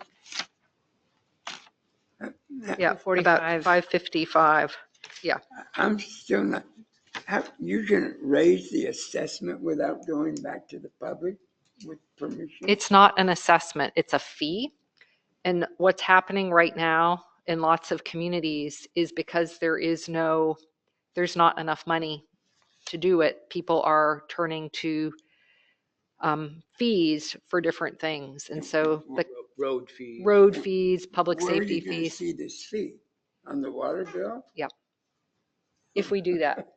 Yeah, 45. about 555. I'm still not, you can raise the assessment without going back to the public with permission? It's not an assessment, it's a fee. And what's happening right now in lots of communities is because there's not enough money to do it. People are turning to fees for different things. And so the Road fee. road fees, public Where are safety you gonna fees, see this fee? On the water bill? if we do that.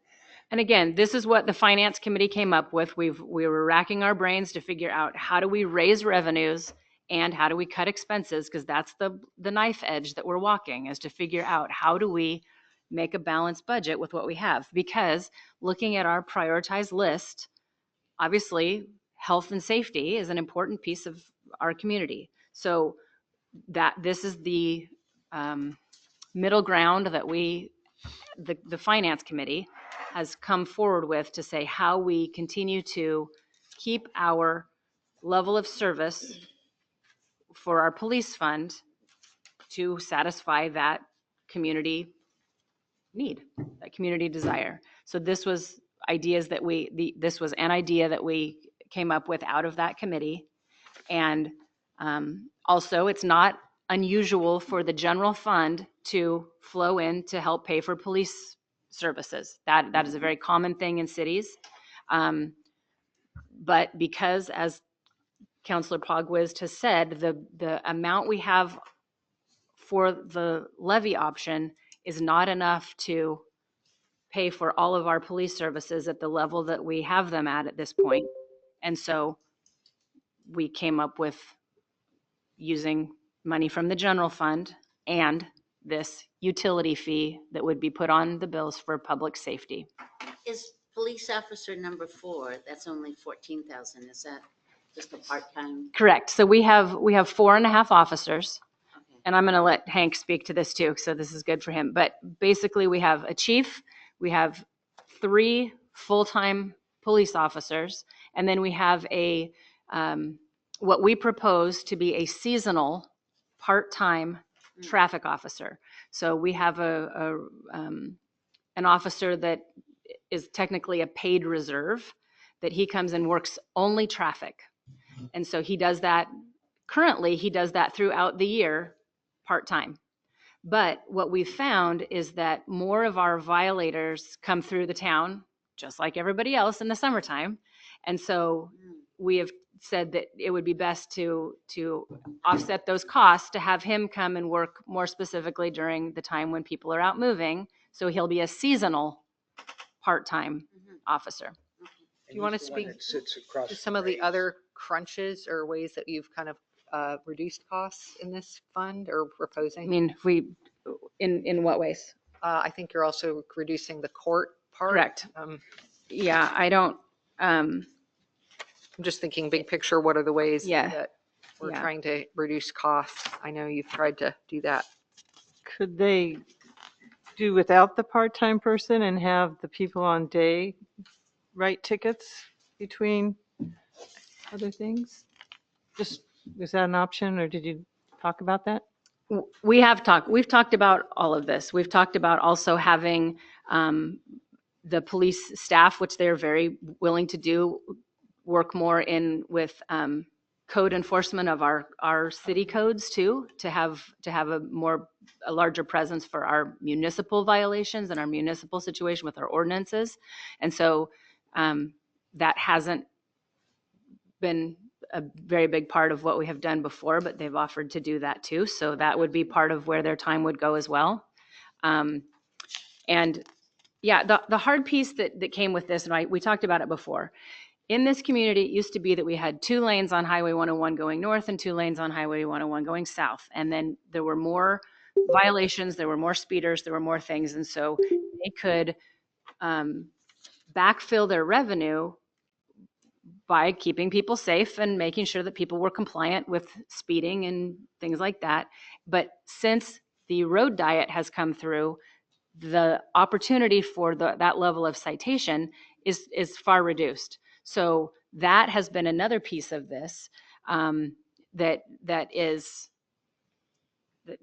And again, this is what the finance committee came up with. We were racking our brains to figure out how do we raise revenues and how do we cut expenses, because that's the knife edge that we're walking, is to figure out how do we make a balanced budget with what we have. Because looking at our prioritized list, obviously, health and safety is an important piece of our community. So that this is the middle ground that the finance committee has come forward with to say how we continue to keep our level of service for our police fund to satisfy that community need, that community desire. So this was ideas that this was an idea that we came up with out of that committee. And also, it's not unusual for the general fund to flow in to help pay for police services. That is a very common thing in cities. But because, as Councilor Pogwizd has said, the amount we have for the levy option is not enough to pay for all of our police services at the level that we have them at this point. And so we came up with using money from the general fund and this utility fee that would be put on the bills for public safety. Is police officer number 4, that's only 14,000, is that just a part-time? Correct. So we have 4.5 officers, Okay. and I'm going to let Hank speak to this too, so this is good for him. But basically, we have a chief, we have 3 full-time police officers, and then we have a what we propose to be a seasonal part-time traffic officer. So we have an officer that is technically a paid reserve, that he comes and works only traffic. And so he does that, currently he does that throughout the year, part-time. But what we've found is that more of our violators come through the town, just like everybody else in the summertime. And so we have said that it would be best to offset those costs, to have him come and work more specifically during the time when people are out moving. So he'll be a seasonal part-time officer. Do you want to He's the one speak that sits across to some of the grades. other crunches or ways that you've kind of reduced costs in this fund or I proposing? mean, in what ways? I think you're also reducing the court part. Correct. Yeah, I don't, I'm just thinking big picture, what are the ways Yeah. that we're Yeah. trying to reduce costs? I know you've tried to do that. Could they do without the part-time person and have the people on day write tickets between other things? Just, is that an option, or did you talk about that? we've talked about all of this. We've talked about also having the police staff, which they're very willing to do, work more in with code enforcement of our city codes too, to have a larger presence for our municipal violations and our municipal situation with our ordinances. And so that hasn't been a very big part of what we have done before, but they've offered to do that too. So that would be part of where their time would go as well. And yeah, the hard piece that came with this, and we talked about it before. In this community, it used to be that we had 2 lanes on Highway 101 going north and 2 lanes on Highway 101 going south. And then there were more violations, there were more speeders, there were more things. And so they could backfill their revenue by keeping people safe and making sure that people were compliant with speeding and things like that. But since the road diet has come through, the opportunity for that level of citation is far reduced. So that has been another piece of this that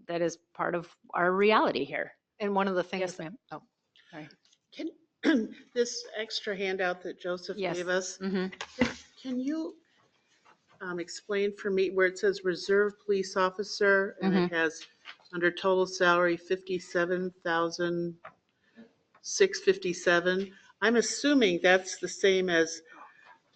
is part of our reality here. And one of the things. Yes, ma'am. Oh, Sorry. This extra handout that Joseph Yes. gave us, Mhm. can you explain for me where it says reserve police officer and it has under total salary 57,657? I'm assuming that's the same as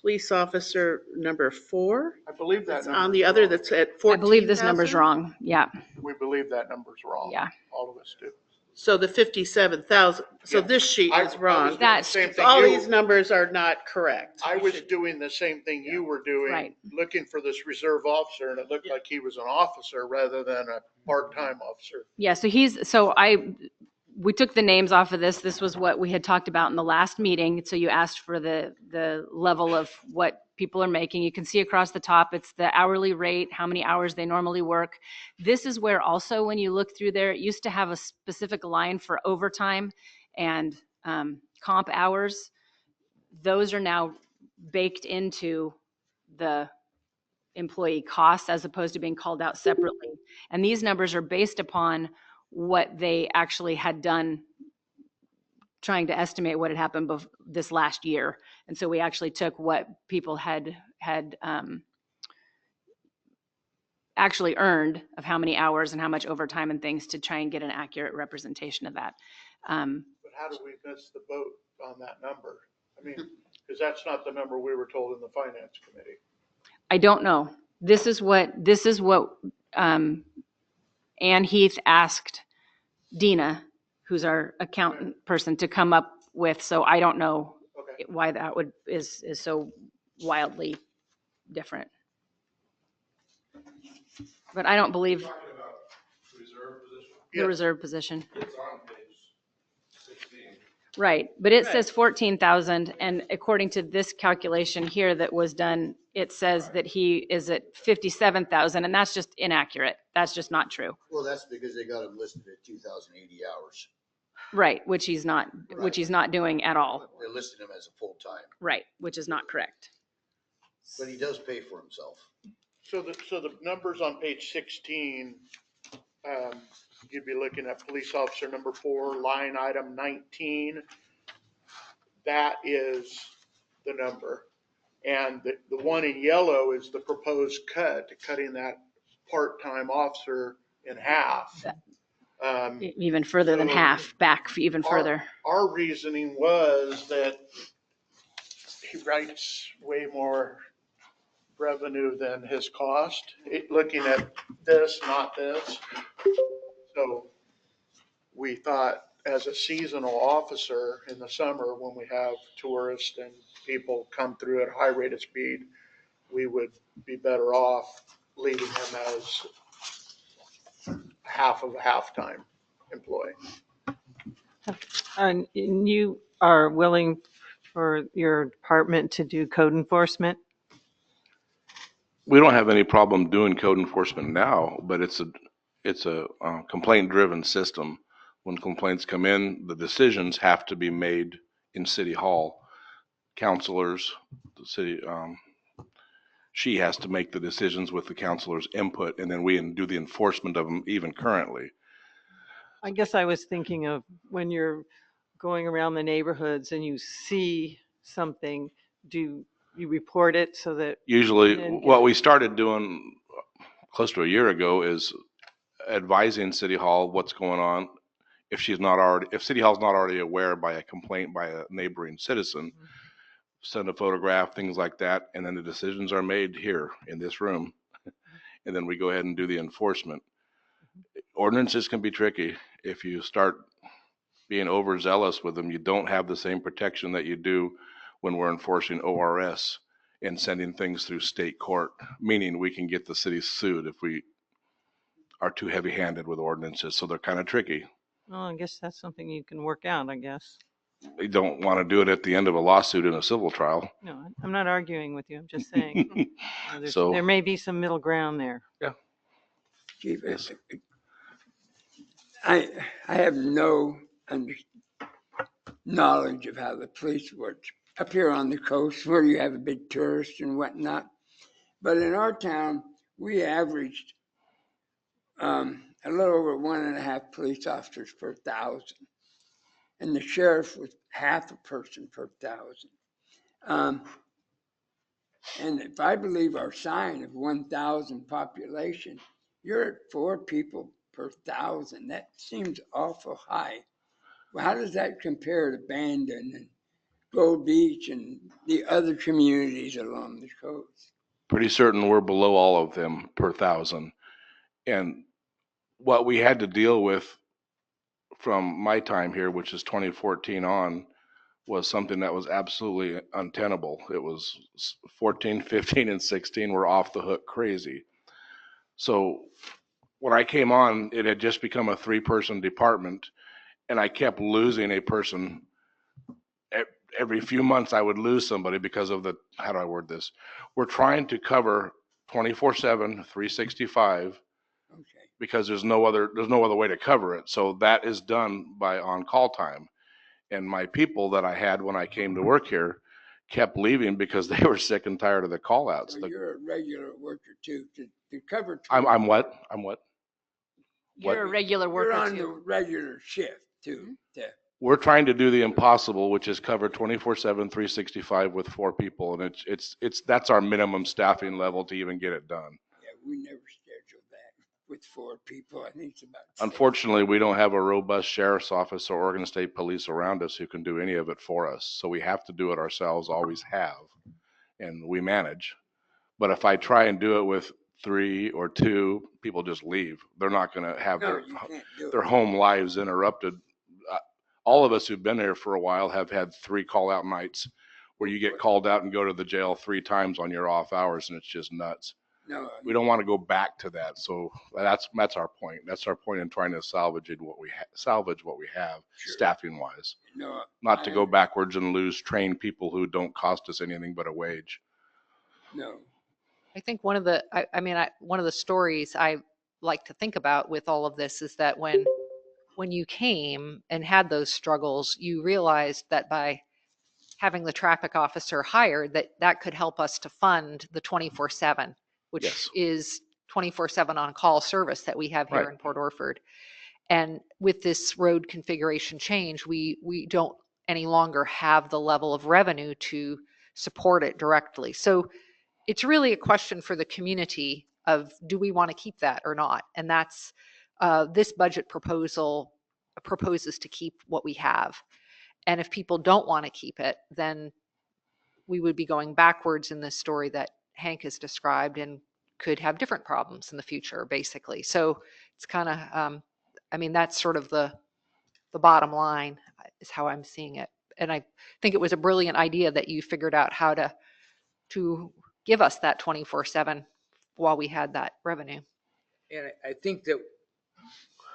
police officer number 4. I believe that That's on number's the other wrong. that's at 14,000. I believe this number's wrong. Yeah. We believe that number's wrong. Yeah. All of us do. So the 57,000, so Yeah. this sheet I is was wrong. doing the That's- same So thing all you- these numbers are not correct. I was doing the same thing you were doing, Right. looking for this reserve officer, and it looked like he was an officer rather than a part-time officer. Yeah. So we took the names off of this. This was what we had talked about in the last meeting. So you asked for the level of what people are making. You can see across the top, it's the hourly rate, how many hours they normally work. This is where also, when you look through there, it used to have a specific line for overtime and comp hours. Those are now baked into the employee costs as opposed to being called out separately. And these numbers are based upon what they actually had done, trying to estimate what had happened this last year. And so we actually took what people had actually earned of how many hours and how much overtime and things to try and get an accurate representation of that. But how did we miss the boat on that number? I mean, because that's not the number we were told in the finance committee. I don't know. This is what Ann Heath asked Dina, who's our accountant person, to come up with. So I don't know why that is so wildly different. But I don't believe the reserve position. It's on page 16. Right, but it says 14,000, and according to this calculation here that was done, it says that he is at 57,000, and that's just inaccurate. That's just not true. Well, that's because they got him listed at 2,080 hours. Right, which he's not doing at all. They listed him as a full-time, Right, which is not correct. but he does pay for himself. So the numbers on page 16, you'd be looking at police officer number 4, line item 19. That is the number. And the one in yellow is the proposed cut, cutting that part-time officer in half. Even further than half, back even further. Our reasoning was that he writes way more revenue than his cost, looking at this, not this. So we thought, as a seasonal officer in the summer, when we have tourists and people come through at a high rate of speed, we would be better off leaving him as half of a half-time employee. And you are willing for your department to do code enforcement? We don't have any problem doing code enforcement now, but it's a complaint-driven system. When complaints come in, the decisions have to be made in City Hall. Counselors, the city, she has to make the decisions with the counselors' input, and then we do the enforcement of them even currently. I guess I was thinking of when you're going around the neighborhoods and you see something, do you report it so that? Usually, And- what we started doing close to a year ago is advising City Hall what's going on. If City Hall's not already aware by a complaint by a neighboring citizen, send a photograph, things like that, and then the decisions are made here in this room. And then we go ahead and do the enforcement. Ordinances can be tricky. If you start being overzealous with them, you don't have the same protection that you do when we're enforcing ORS and sending things through state court, meaning we can get the city sued if we are too heavy-handed with ordinances. So they're kind of tricky. Well, I guess that's something you can work out, I guess. They don't want to do it at the end of a lawsuit in a civil trial. No, I'm not arguing with you. I'm just saying. So- There may be some middle ground there. Chief, Yes. I have no knowledge of how the police works up here on the coast where you have a big tourist and whatnot. But in our town, we averaged a little over 1.5 police officers per 1,000. And the sheriff was half a person per 1,000. And if I believe our sign of 1,000 population, you're at 4 people per 1,000. That seems awful high. Well, how does that compare to Bandon and Gold Beach and the other communities along the coast? Pretty certain we're below all of them per 1,000. And what we had to deal with from my time here, which is 2014 on, was something that was absolutely untenable. It was 14, 15, and 16 were off the hook crazy. So when I came on, it had just become a 3-person department, and I kept losing a person. Every few months I would lose somebody because of how do I word this? We're trying to cover 24/7, 365 Okay. because there's no other way to cover it. So that is done by on-call time. And my people that I had when I came to work here kept leaving because they were sick and tired of the call outs. So you're a regular worker too, to cover. I'm what? I'm what? You're a regular You're worker on the too. regular shift too. We're trying to do the impossible, which is cover 24/7, 365 with 4 people. And that's our minimum staffing level to even get it done. Yeah, we never scheduled that with 4 people. I think it's about 6. Unfortunately, we don't have a robust sheriff's office or Oregon State Police around us who can do any of it for us. So we have to do it ourselves, always have, and we manage. But if I try and do it with 3 or 2, people just leave. They're not going to have No, you can't do their it. home lives interrupted. All of us who've been here for a while have had 3 call out nights where you get called out and go to the jail 3 times on your off hours, and it's just nuts. No, We don't want to go back to that. So that's our point. That's our point in trying to salvage what we have Sure. staffing wise, no. not to go backwards and lose trained people who don't cost us anything but a wage. No. I think one of the, one of the stories I like to think about with all of this is that when you came and had those struggles, you realized that by having the traffic officer hired, that could help us to fund the 24/7, which Yes. is 24/7 on-call service that we have here Right. in Port Orford. And with this road configuration change, we don't any longer have the level of revenue to support it directly. So it's really a question for the community of, do we want to keep that or not? And that's this budget proposal proposes to keep what we have. And if people don't want to keep it, then we would be going backwards in this story that Hank has described and could have different problems in the future, basically. So it's kind of, that's sort of the bottom line is how I'm seeing it. And I think it was a brilliant idea that you figured out how to give us that 24/7 while we had that revenue. And I think that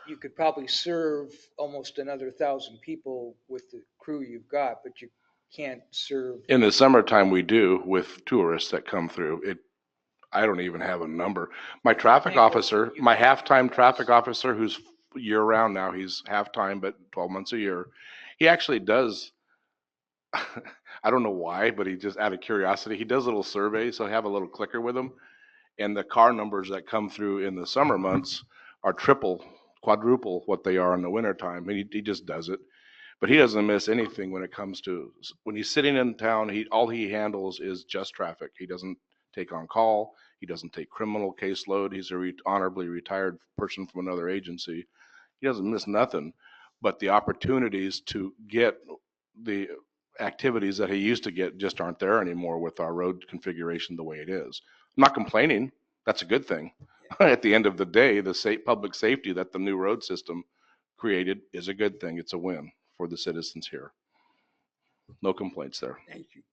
you could probably serve almost another 1,000 people with the crew you've got, but you can't serve. In the summertime, we do with tourists that come through. I don't even have a number. My traffic officer, my halftime traffic officer, who's year round now, he's halftime, but 12 months a year. He actually does. I don't know why, but he just out of curiosity, he does little surveys. So I have a little clicker with him, and the car numbers that come through in the summer months are triple, quadruple what they are in the wintertime. And he just does it. But he doesn't miss anything when it comes to, when he's sitting in town, all he handles is just traffic. He doesn't take on call. He doesn't take criminal caseload. He's a honorably retired person from another agency. He doesn't miss nothing. But the opportunities to get the activities that he used to get just aren't there anymore with our road configuration the way it is. I'm not complaining. That's a good thing. At the end of the day, the public safety that the new road system created is a good thing. It's a win for the citizens here. No complaints there. Thank you.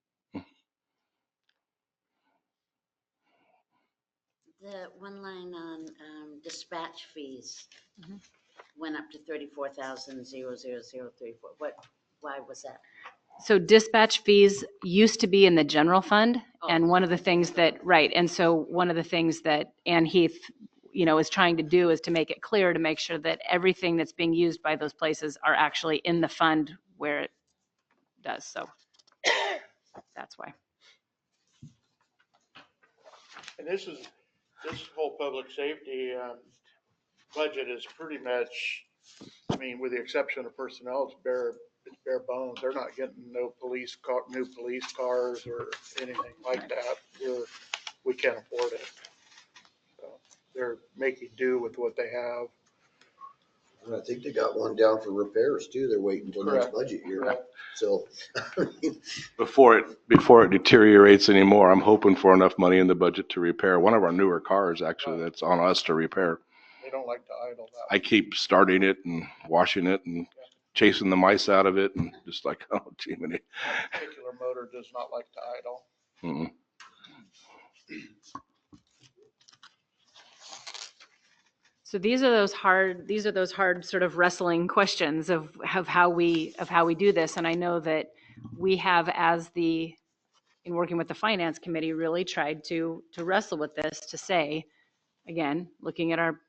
The one line on dispatch fees went up to 34,000,034. Why was that? So dispatch fees used to be in the general fund, Oh. and one of the things that, right, and so one of the things that Ann Heath, is trying to do is to make it clear, to make sure that everything that's being used by those places are actually in the fund where it does, so that's why. And this whole public safety budget is pretty much, with the exception of personnel, it's bare bones. They're not getting new police cars or anything like that. We can't afford it. So they're making do with what they have. And I think they got one down for repairs too. They're waiting until next Correct. budget year. Correct. So, Before it deteriorates anymore, I'm hoping for enough money in the budget to repair one of our newer cars, actually, that's on us to repair. They don't like to idle that. I keep starting it and washing it and chasing the mice out of it and just like, oh, gee, That particular motor does not like to idle. mm-mm. So these are those hard sort of wrestling questions of how we do this. And I know that we have, in working with the finance committee, really tried to wrestle with this, to say, again, looking at our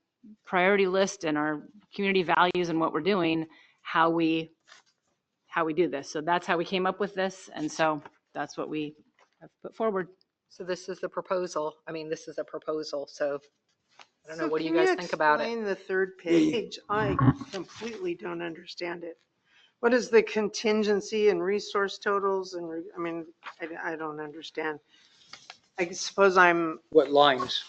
priority list and our community values and what we're doing, how we do this. So that's how we came up with this. And so that's what we have put forward. So this is the proposal. I mean, this is a proposal, so I don't know, So what do you can guys think about it? Explain the third Yeah, yeah. page. I completely don't understand it. What is the contingency and resource totals? And I mean, I don't understand. I suppose I'm, What lines?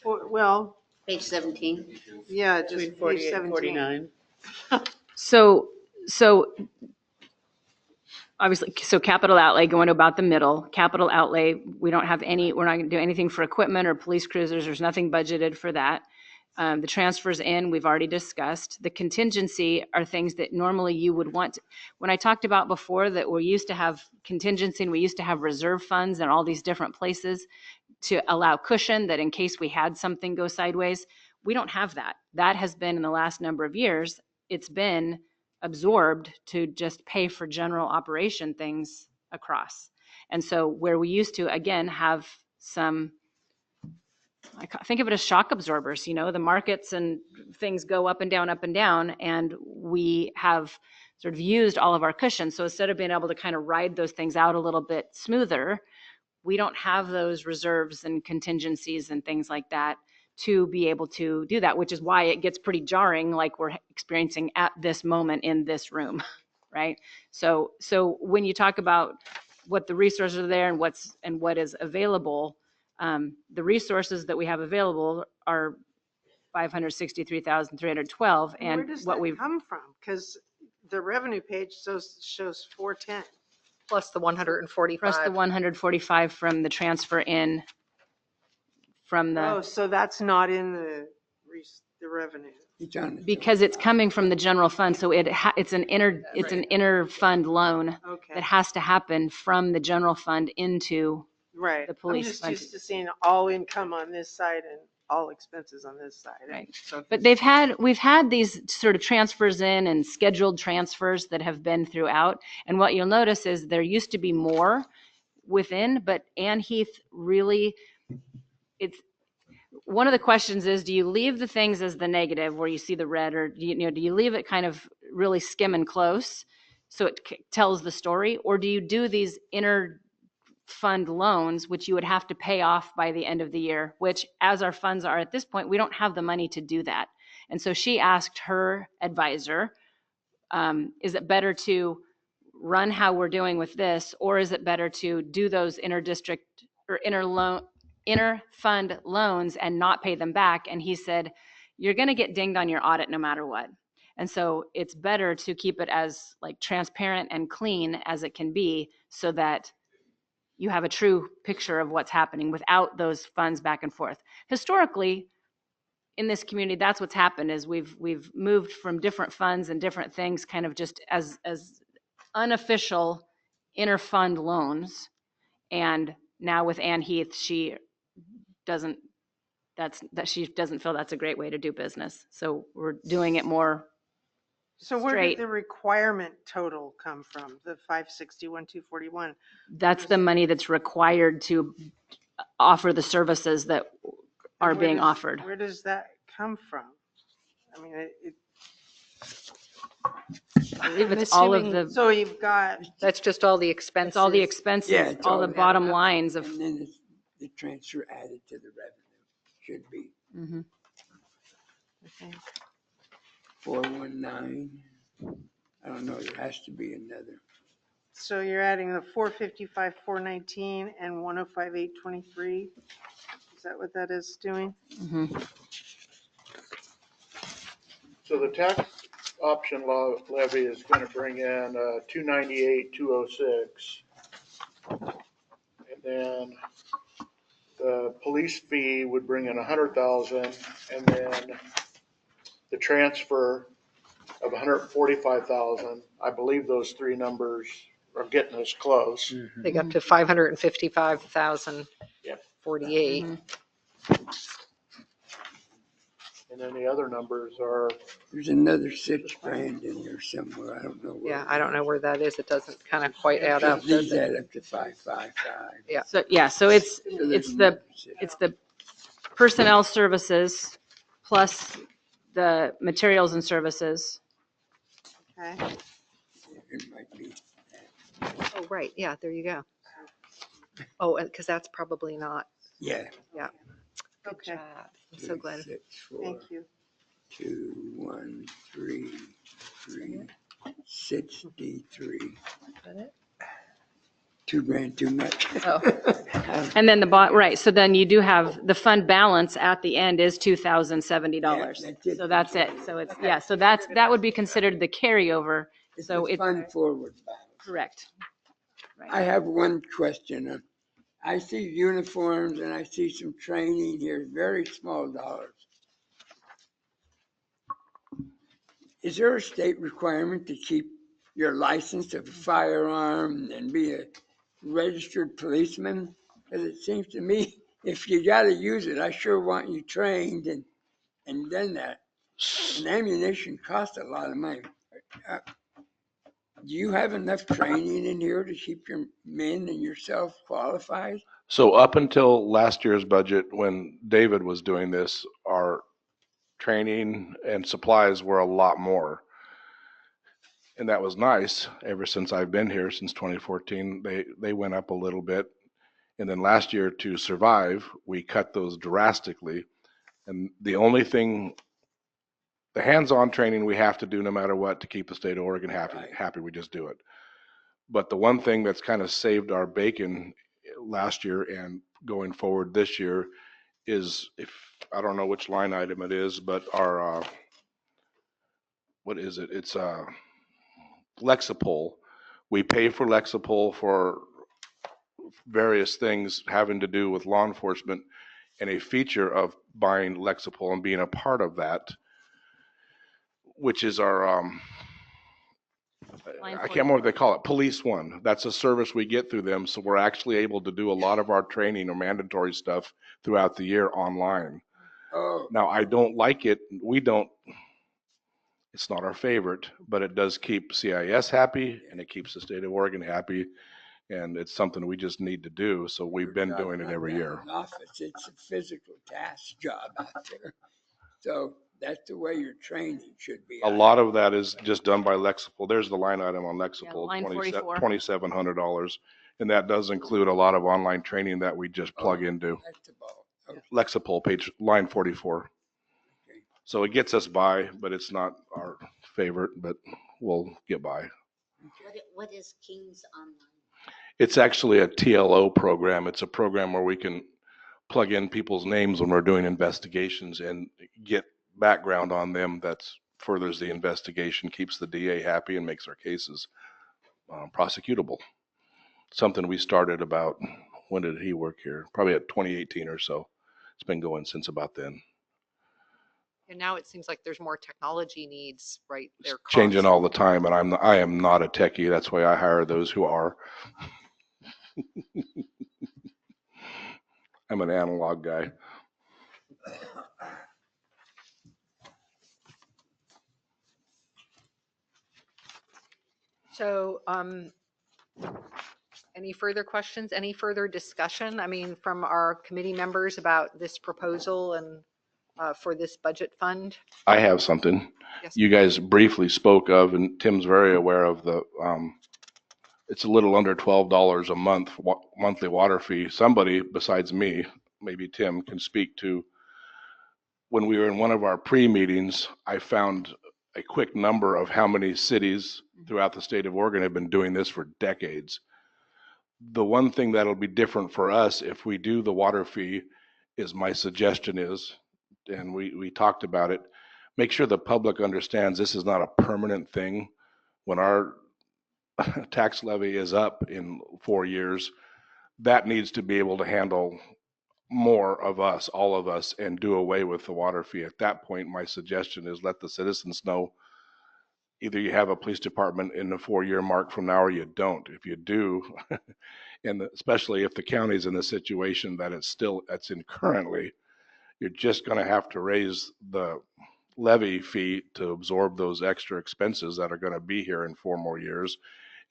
well, Page 17. yeah, just Between page 48 and 17. 49. So obviously, so capital outlay going to about the middle. Capital outlay, we're not going to do anything for equipment or police cruisers. There's nothing budgeted for that. The transfers in, we've already discussed. The contingency are things that normally you would want. When I talked about before that we used to have contingency and we used to have reserve funds in all these different places to allow cushion, that in case we had something go sideways, we don't have that. That has been, in the last number of years, it's been absorbed to just pay for general operation things across. And so where we used to, again, have some, I think of it as shock absorbers, the markets and things go up and down, and we have sort of used all of our cushions. So instead of being able to kind of ride those things out a little bit smoother, we don't have those reserves and contingencies and things like that to be able to do that, which is why it gets pretty jarring, like we're experiencing at this moment in this room, right? So when you talk about what the resources are there and what is available, the resources that we have available are 563,312, Where and does what that we've come from? Because the revenue page shows 410. Plus the pressed 145. the 145 from the transfer in from the. Oh, so that's not in the revenue. It's on the Because it's coming from the general fund, so it's an inter fund loan Okay, that has to happen from the general fund into right. the police I'm just budget. used to seeing all income on this side and all expenses on this side. Right. So But we've had these sort of transfers in and scheduled transfers that have been throughout. And what you'll notice is there used to be more within, but Ann Heath really, it's, one of the questions is, do you leave the things as the negative where you see the red, or do you leave it kind of really skimming close so it tells the story, or do you do these inter fund loans, which you would have to pay off by the end of the year, which, as our funds are at this point, we don't have the money to do that. And so she asked her advisor, is it better to run how we're doing with this, or is it better to do those inter-district or inter-fund loans and not pay them back? And he said, you're going to get dinged on your audit no matter what. And so it's better to keep it as like transparent and clean as it can be, so that you have a true picture of what's happening without those funds back and forth. Historically, in this community, that's what's happened, is we've moved from different funds and different things kind of just as unofficial inter-fund loans. And now with Ann Heath, she doesn't feel that's a great way to do business. So we're doing it more. So where straight. did the requirement total come from? The 561,241? That's the money that's required to offer the services that are And where being does- offered. Where does that come from? I mean, I believe I'm it's all of assuming- the, so you've got, That's just all the expenses. it's all the expenses, Yeah, it's all all the that. bottom lines of. And then it's the transfer added to the revenue, should be Mhm. 419. I don't know, there has to be another. so you're adding the 455, 419 and 105, 823? Is that what that is doing? Mhm. So the tax option levy is going to bring in 298,206. And then the police fee would bring in 100,000, and then the transfer of 145,000. I believe those three numbers are getting us close. They got up to 555,048. Mhm. And then the other numbers are, There's another 6 grand in there somewhere. I don't know where. Yeah, I don't know where that is. It doesn't kind of quite add up, does These it? add up to 555. Yeah. So, yeah, so it's there's the, another six. it's the personnel services plus the materials and services. Okay. It might be. Oh, right. Yeah, there you go. Oh, because that's probably not. Yeah. Good Okay. job. I'm so glad. 6, 4, Thank you. 2, 1, 3, 3, 63. Is that it? 2 grand too much. Oh. And then right, so then you do have, the fund balance at the end is $2,070. Yeah, that's it. So that's it. So it's, yeah, so that would be considered the carryover. It's So a it- fund forward balance. Correct. I have one question. I see uniforms and I see some training here, very small dollars. Is there a state requirement to keep your license of a firearm and be a registered policeman? Because it seems to me, if you got to use it, I sure want you trained and done that. And ammunition costs a lot of money. Do you have enough training in here to keep your men and yourself qualified? So up until last year's budget, when David was doing this, our training and supplies were a lot more. And that was nice. Ever since I've been here, since 2014, they went up a little bit. And then last year, to survive, we cut those drastically. And the only thing, the hands-on training we have to do no matter what to keep the state of Oregon happy, we just do it. But the one thing that's kind of saved our bacon last year and going forward this year is, if I don't know which line item it is, but our what is it? It's Lexipol. We pay for Lexipol for various things having to do with law enforcement, and a feature of buying Lexipol and being a part of that, which is our I can't remember what they call it, Police One. That's a service we get through them, so we're actually able to do a lot of our training or mandatory stuff throughout the year online. Oh, Now, I don't like it. It's not our favorite, but it does keep CIS happy and it keeps the state of Oregon happy. And it's something we just need to do. So we've been doing it every year. Office, it's a physical task job out there. So that's the way your training should be. A lot of that is just done by Lexipol. There's the line item on Lexipol, line 44. $2,700. And that does include a lot of online training that we just plug into. That's the ball. Okay. Lexipol, line 44. Okay. So it gets us by, but it's not our favorite, but we'll get by. What is King's Online? It's actually a TLO program. It's a program where we can plug in people's names when we're doing investigations and get background on them that furthers the investigation, keeps the DA happy, and makes our cases prosecutable. Something we started about, when did he work here? Probably at 2018 or so. It's been going since about then. And now it seems like there's more technology needs, right? They're Changing all the time, and I am not a techie. That's why I hire those who are. I'm an analog guy. So, any further questions, any further discussion? I mean, from our committee members about this proposal and for this budget fund? I have something. Yes. You guys briefly spoke of, and Tim's very aware of the, it's a little under $12 a month, monthly water fee. Somebody besides me, maybe Tim, can speak to, when we were in one of our pre-meetings, I found a quick number of how many cities throughout the state of Oregon have been doing this for decades. The one thing that'll be different for us if we do the water fee is, my suggestion is, and we talked about it, make sure the public understands this is not a permanent thing. When our tax levy is up in 4 years, that needs to be able to handle more of us, all of us, and do away with the water fee. At that point, my suggestion is let the citizens know either you have a police department in the 4-year mark from now or you don't. If you do, and especially if the county's in the situation that it's in currently, you're just going to have to raise the levy fee to absorb those extra expenses that are going to be here in 4 more years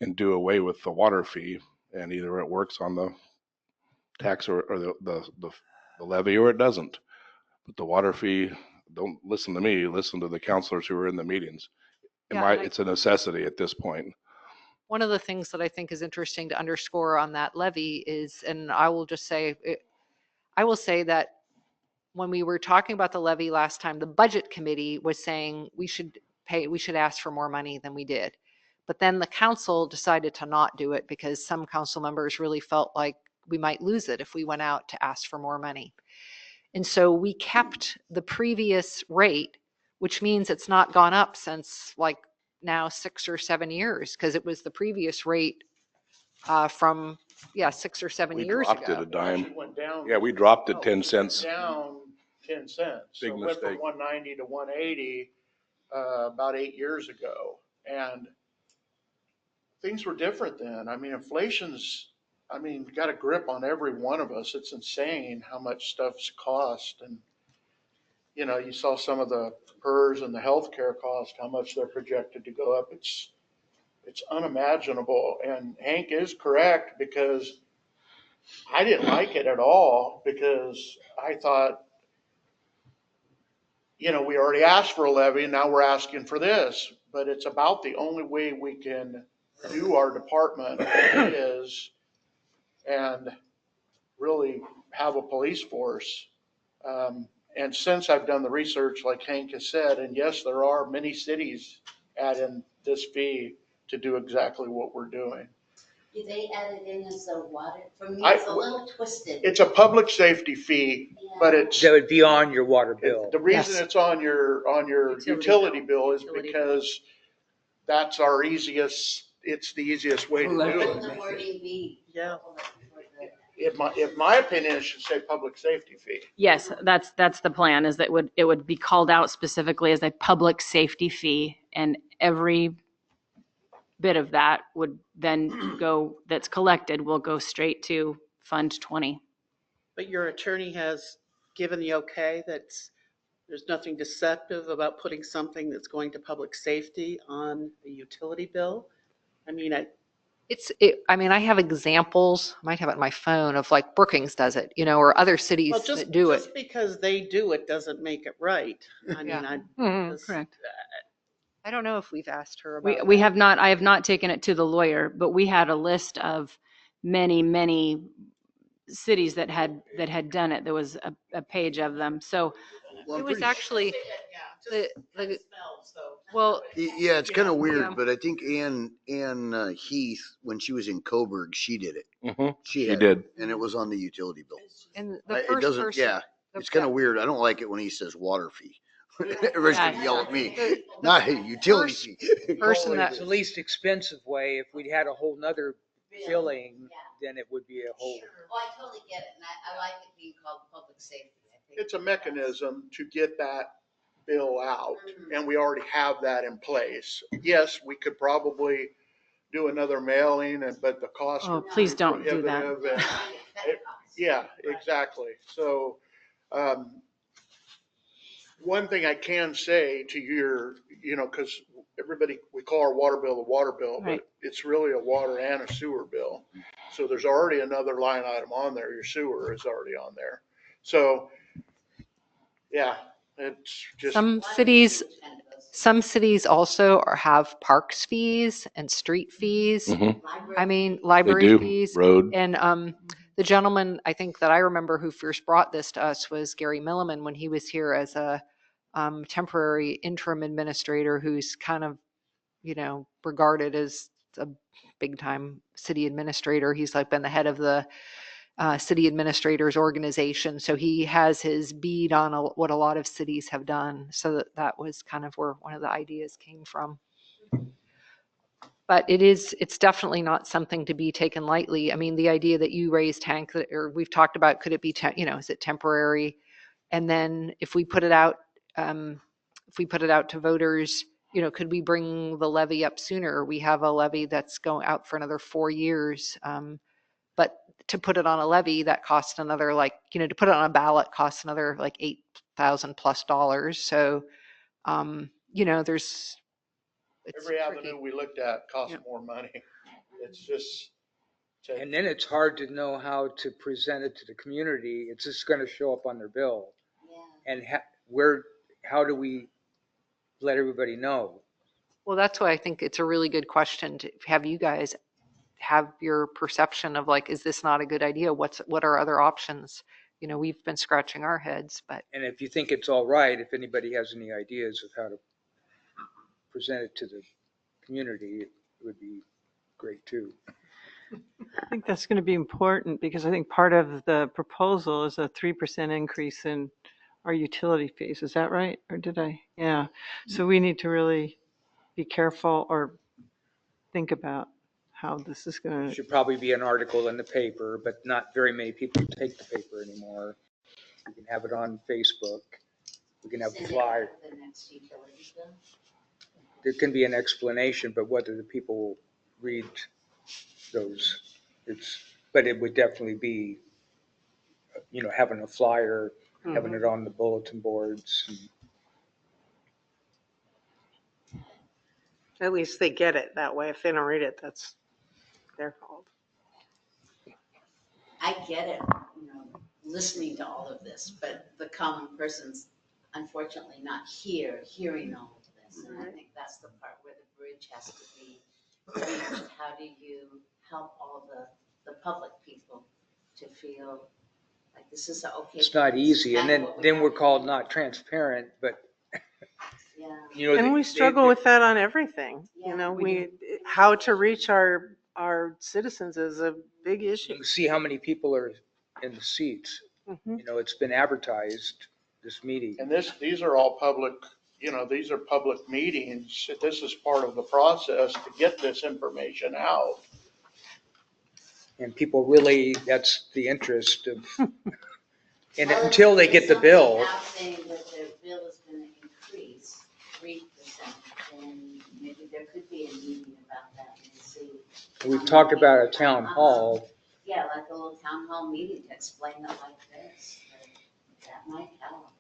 and do away with the water fee. And either it works on the tax or the levy or it doesn't. But the water fee, don't listen to me, listen to the counselors who are in the meetings. Yeah, It's a necessity at this point. One of the things that I think is interesting to underscore on that levy is, and I will just say, I will say that when we were talking about the levy last time, the budget committee was saying we should ask for more money than we did. But then the council decided to not do it because some council members really felt like we might lose it if we went out to ask for more money. And so we kept the previous rate, which means it's not gone up since like now 6 or 7 years, because it was the previous rate from 6 or 7 We years dropped it ago. a dime. It went down. Yeah, we dropped it No, 10 went cents. Down 10 cents. Big So it went from mistake. 190 to 180 about 8 years ago. And things were different then. I mean, got a grip on every one of us. It's insane how much stuff's cost. And, you saw some of the PERS and the healthcare cost, how much they're projected to go up. It's unimaginable. And Hank is correct, because I didn't like it at all, because I thought, we already asked for a levy and now we're asking for this, but it's about the only way we can do our department is, and really have a police force. And since I've done the research, like Hank has said, and yes, there are many cities adding this fee to do exactly what we're doing. Do they add it in as a water? For me, I- it's a little twisted. It's a public safety fee, but it's, That would be on your water bill. the reason Yes. it's on your utility bill is Utility bill. because that's our it's the easiest way to do Wouldn't it. the wording be? Yeah. In my opinion, it should say public safety fee. Yes, that's the plan, is that it would be called out specifically as a public safety fee, and every bit of that would then that's collected will go straight to Fund 20. But your attorney has given the okay there's nothing deceptive about putting something that's going to public safety on a utility bill? I mean, I have examples, I might have it on my phone, of like Brookings does it, or other cities well, that do it. just because they do it doesn't make it right. I mean, Yeah. just- Correct. I don't know if we've asked her about We that. have not, I have not taken it to the lawyer, but we had a list of many cities that had done it. There was a page of them. So It was actually, the, Well, well, yeah, it's kind of Yeah. weird, but I think Ann Heath, when she was in Coburg, she did it. Mhm. She She had did. it, and it was on the utility bill. and It the first doesn't, person. yeah, it's kind of weird. I don't like it when he says water fee. Everybody's gonna Yeah. yell at me. The- Not a utility first fee. person Well, that- it's the least expensive way. If we'd had a whole nother billing, then it would be a whole. Oh, I totally get it, and I like it being called public safety. I think It's a mechanism to get that bill out, and we already have that in place. Yes, we could probably do another mailing, but the cost. Oh, are please don't do that. prohibitive, and yeah, exactly. So, one thing I can say to your, because everybody, we call our water bill the water bill, Right. but it's really a water and a sewer bill. So there's already another line item on there. Your sewer is already on there. So, yeah, it's just. Some cities also have parks fees and street fees. Mhm. They Library do. fees. Road. And the gentleman, I think that I remember who first brought this to us was Gary Milliman when he was here as a temporary interim administrator, who's kind of, regarded as a big time city administrator. He's like been the head of the city administrators organization. So he has his bead on what a lot of cities have done. So that was kind of where one of the ideas came from. But it's definitely not something to be taken lightly. I mean, the idea that you raised, Hank, or we've talked about, could it be, is it temporary? And then if we put it out, to voters, could we bring the levy up sooner? We have a levy that's going out for another 4 years. But to put it on a levy, that costs another, like, to put it on a ballot costs another like $8,000+. So, it's Every tricky. avenue we looked at cost Yeah. more money. It's just. And then it's hard to know how to present it to the community. It's just going to show up on their bill. Yeah. And how do we let everybody know? Well, that's why I think it's a really good question to have you guys have your perception of, like, is this not a good idea? What are other options? We've been scratching our heads, but And if you think it's all right, if anybody has any ideas of how to present it to the community, it would be great too. I think that's going to be important because I think part of the proposal is a 3% increase in our utility fees. Is that right? Or did I? Yeah. So we need to really be careful or think about how this is going There to. should probably be an article in the paper, but not very many people take the paper anymore. We can have it on Facebook. We can have a Send it flyer. out the next utility bill. There can be an explanation, but whether the people will read those, but it would definitely be, having a flyer, having it on the bulletin boards. At least they get it that way. If they don't read it, that's their fault. I get it, listening to all of this, but the common person's unfortunately not hearing all of this. And I think that's the part where the bridge has to be reached. How do you help all the public people to feel like this is okay? It's not easy. And Kind of what we then have we're to called do. not transparent, but Yeah. And we struggle with that on everything. Yeah. How to reach our citizens is a big issue. you see how many people are in the seats. Mhm. It's been advertised, this meeting. And these are all public, these are public meetings. This is part of the process to get this information out. And people really, that's the interest of, and until they get the bill. Now saying that their bill is going to increase 3%, then maybe there could be a meeting about that and see. We've talked about a town hall. Yeah, like a little town hall meeting to explain it like this. That might help.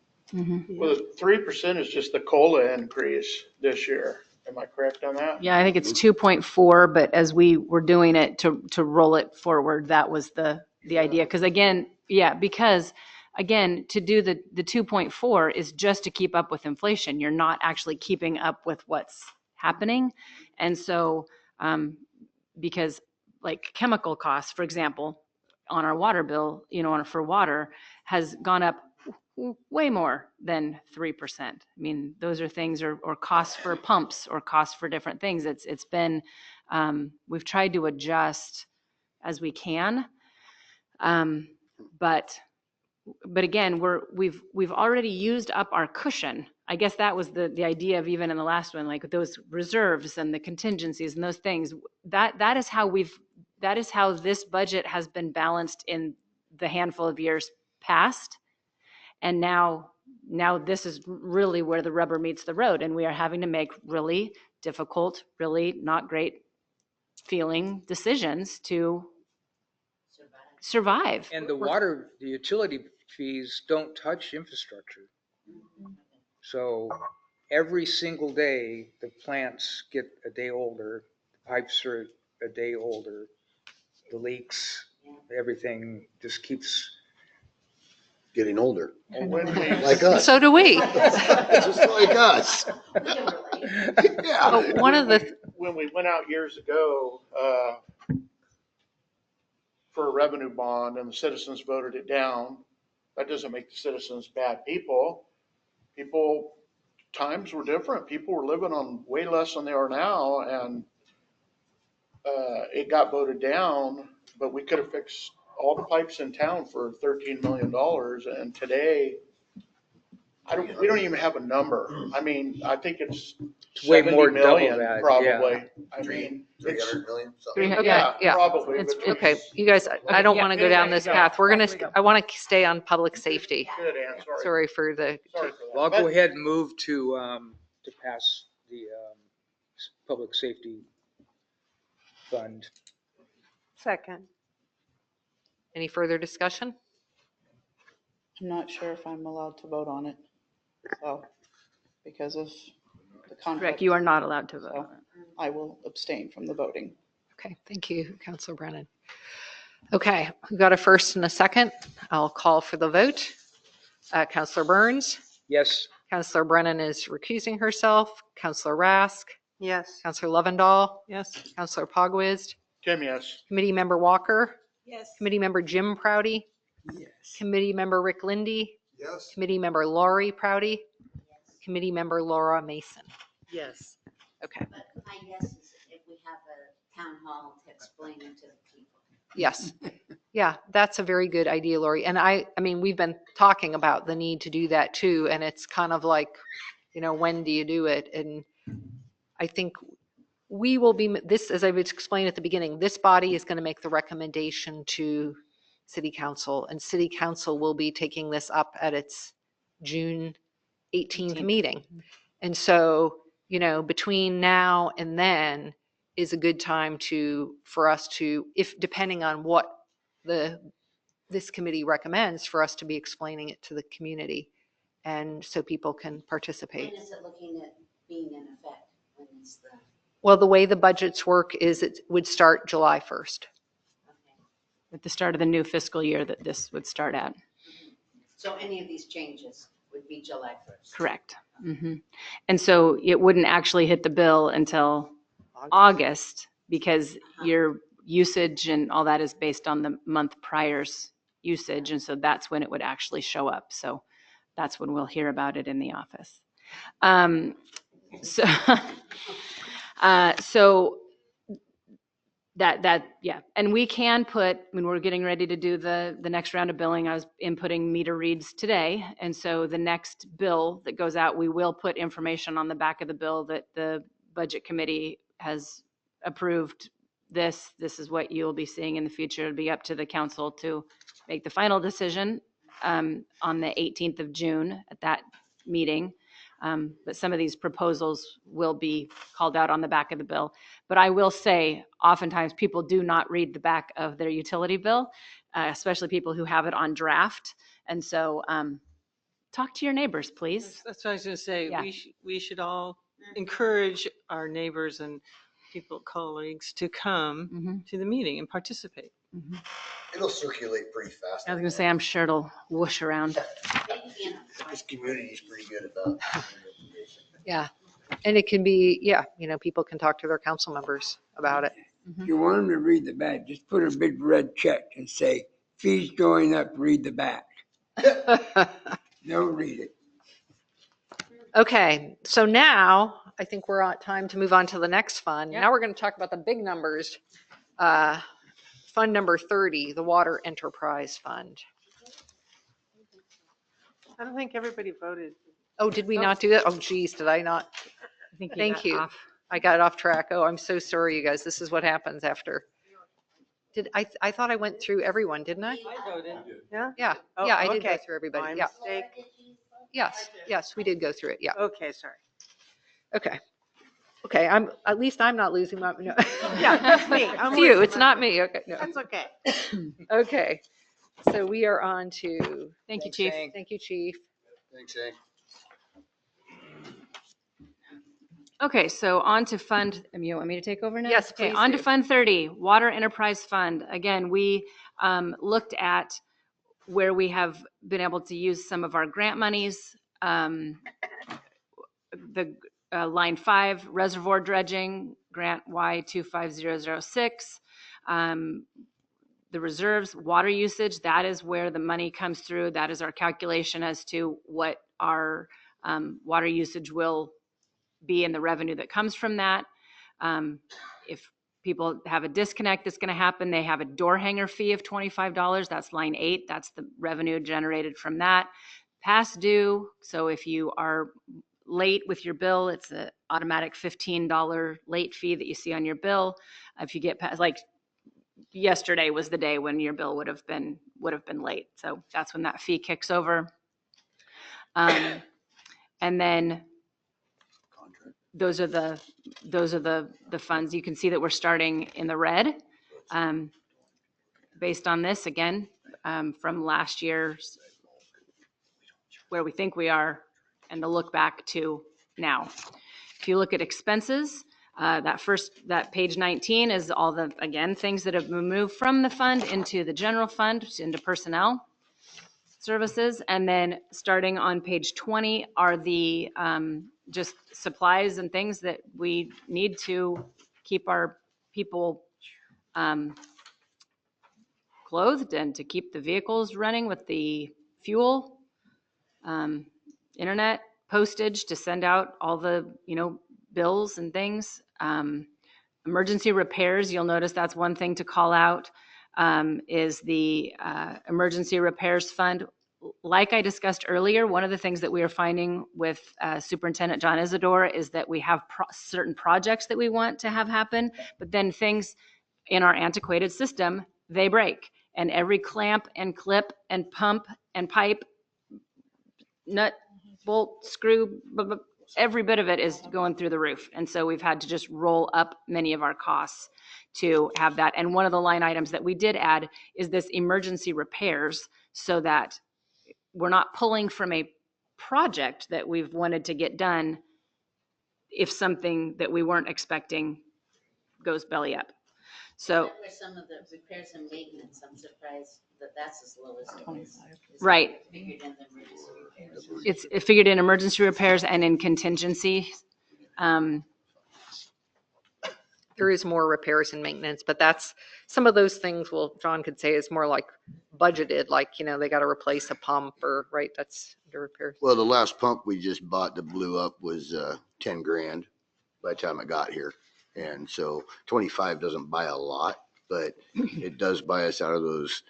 Well, 3% is just the COLA increase this year. Am I correct on that? Yeah, I think it's 2.4, but as we were doing it to roll it forward, that was the idea. Because again, to do the 2.4 is just to keep up with inflation. You're not actually keeping up with what's happening. And so, because like chemical costs, for example, on our water bill, for water has gone up way more than 3%. I mean, those are things, or costs for pumps or costs for different things. It's been, we've tried to adjust as we can. But again, we've already used up our cushion. I guess that was the idea of even in the last one, like those reserves and the contingencies and those things. That is how this budget has been balanced in the handful of years past. And now this is really where the rubber meets the road, and we are having to make really difficult, really not great feeling decisions to survive. And the utility fees don't touch infrastructure. So every single day, the plants get a day older, the pipes are a day older, the leaks, everything just keeps. Getting older, Like us. So do we. Just like us. Yeah. But one of the, When we went out years ago for a revenue bond and the citizens voted it down, that doesn't make the citizens bad people. Times were different. People were living on way less than they are now, and it got voted down, but we could have fixed all the pipes in town for $13 million. And today, we don't even have a number. I mean, I think it's way 70 more than double million, that, probably. yeah. I mean, 300 million, something. Okay, yeah, probably. it's but okay. You guys, I don't Yeah, want to go down this path. I want to stay on public safety. Good, Ann, sorry. Sorry for the, Sorry for that. Well, I'll But- go ahead and move to pass the public safety fund. Second. Any further discussion? I'm not sure if I'm allowed to vote on it, so, because of the conflict. Correct, you are not allowed to vote. So I will abstain from the voting. Okay, thank you, Counselor Brennan. Okay, we've got a first and a second. I'll call for the vote. Counselor Burns, Yes. Counselor Brennan is recusing herself. Counselor Rask, Yes. Counselor Lovendall, Yes. Counselor Pogwizd, Tim, yes. Committee Member Walker, Yes. Committee Member Jim Proudy, Yes. Committee Member Rick Lindy, Yes. Committee Member Laurie Proudy, Committee Member Laura Mason. Yes. Okay, But my guess is if we have a town hall to explain it to the people. yes. Yeah, that's a very good idea, Lori. And I mean, we've been talking about the need to do that too. And it's kind of like, when do you do it? And I think we will be, this, as I've explained at the beginning, this body is going to make the recommendation to City Council, and City Council will be taking this up at its June 18th meeting. And so, between now and then is a good time for us to, if depending on what this committee recommends, for us to be explaining it to the community, and so people can participate. When is it looking at being in effect? When is the, Well, the way the budgets work is it would start July 1st. okay. At the start of the new fiscal year that this would start at. So any of these changes would be July 1st? Correct. And so it wouldn't actually hit the bill until August because your usage and all that is based on the month prior's usage. And so that's when it would actually show up. So that's when we'll hear about it in the office. So yeah. And we can put, when we're getting ready to do the next round of billing, I was inputting meter reads today. And so the next bill that goes out, we will put information on the back of the bill that the budget committee has approved. This is what you'll be seeing in the future. It'll be up to the council to make the final decision on the 18th of June at that meeting. But some of these proposals will be called out on the back of the bill. But I will say, oftentimes people do not read the back of their utility bill, especially people who have it on draft. And so talk to your neighbors, please. That's what I was going to say. Yeah. We should all encourage our neighbors and colleagues to come to the meeting and participate. It'll circulate pretty fast. I was going to say, I'm sure it'll whoosh around. This community's pretty good about information. Yeah. And it can be, people can talk to their council members about it. If you want them to read the back, just put a big red check and say, fees going up, read the back. They'll read it. Okay, so now I think we're on time to move on to the next fund. Now we're going to talk about the big numbers. Fund number 30, the Water Enterprise Fund. I don't think everybody voted. Oh, did we not do that? Oh, geez, did I not? I think Thank got you. off. I got off track. Oh, I'm so sorry, you guys. This is what happens after. I thought I went through everyone, didn't I? I voted. Yeah? Yeah, Oh, yeah, I did go okay. through everybody. My Yeah, mistake. yes, we did go through it. Yeah. Okay, sorry. Okay. Okay, at least I'm not losing my, no. Yeah, that's me. I'm It's you, losing it's my- not me. Okay, no. That's okay. Okay, so we are on to, Thank you, Chief. thank you, Chief. Thanks, Hank. Okay, so on to fund, you want me to take over now? Yes, Okay, please on to do. Fund 30, Water Enterprise Fund. Again, we looked at where we have been able to use some of our grant monies. The line 5, reservoir dredging, grant Y25006. The reserves, water usage, that is where the money comes through. That is our calculation as to what our water usage will be in the revenue that comes from that. If people have a disconnect that's going to happen, they have a door hanger fee of $25. That's line 8. That's the revenue generated from that. Past due, so if you are late with your bill, it's an automatic $15 late fee that you see on your bill. If you get past, like yesterday was the day when your bill would have been late. So that's when that fee kicks over. And then those are the funds. You can see that we're starting in the red. based on this again, from last year's where we think we are and the look back to now. If you look at expenses, that page 19 is all the, again, things that have been moved from the fund into the general fund, into personnel services. And then starting on page 20 are the just supplies and things that we need to keep our people clothed and to keep the vehicles running with the fuel, internet, postage to send out all the, bills and things. Emergency repairs, you'll notice that's one thing to call out, is the emergency repairs fund. Like I discussed earlier, one of the things that we are finding with Superintendent John Isidore is that we have certain projects that we want to have happen, but then things in our antiquated system, they break. And every clamp and clip and pump and pipe, nut, bolt, screw, every bit of it is going through the roof. And so we've had to just roll up many of our costs to have that. And one of the line items that we did add is this emergency repairs, so that we're not pulling from a project that we've wanted to get done if something that we weren't expecting goes belly up. So, Except for some of the repairs and maintenance, I'm surprised that that's as low as it is. Right. Figured in the emergency repairs. It's figured in emergency repairs and in contingency. There is more repairs and maintenance, but that's, some of those things, well, John could say is more like budgeted, like, they got to replace a pump or, right, that's under repairs. Well, the last pump we just bought that blew up was 10 grand by the time it got here. And so 25 doesn't buy a lot, but it does buy us out of those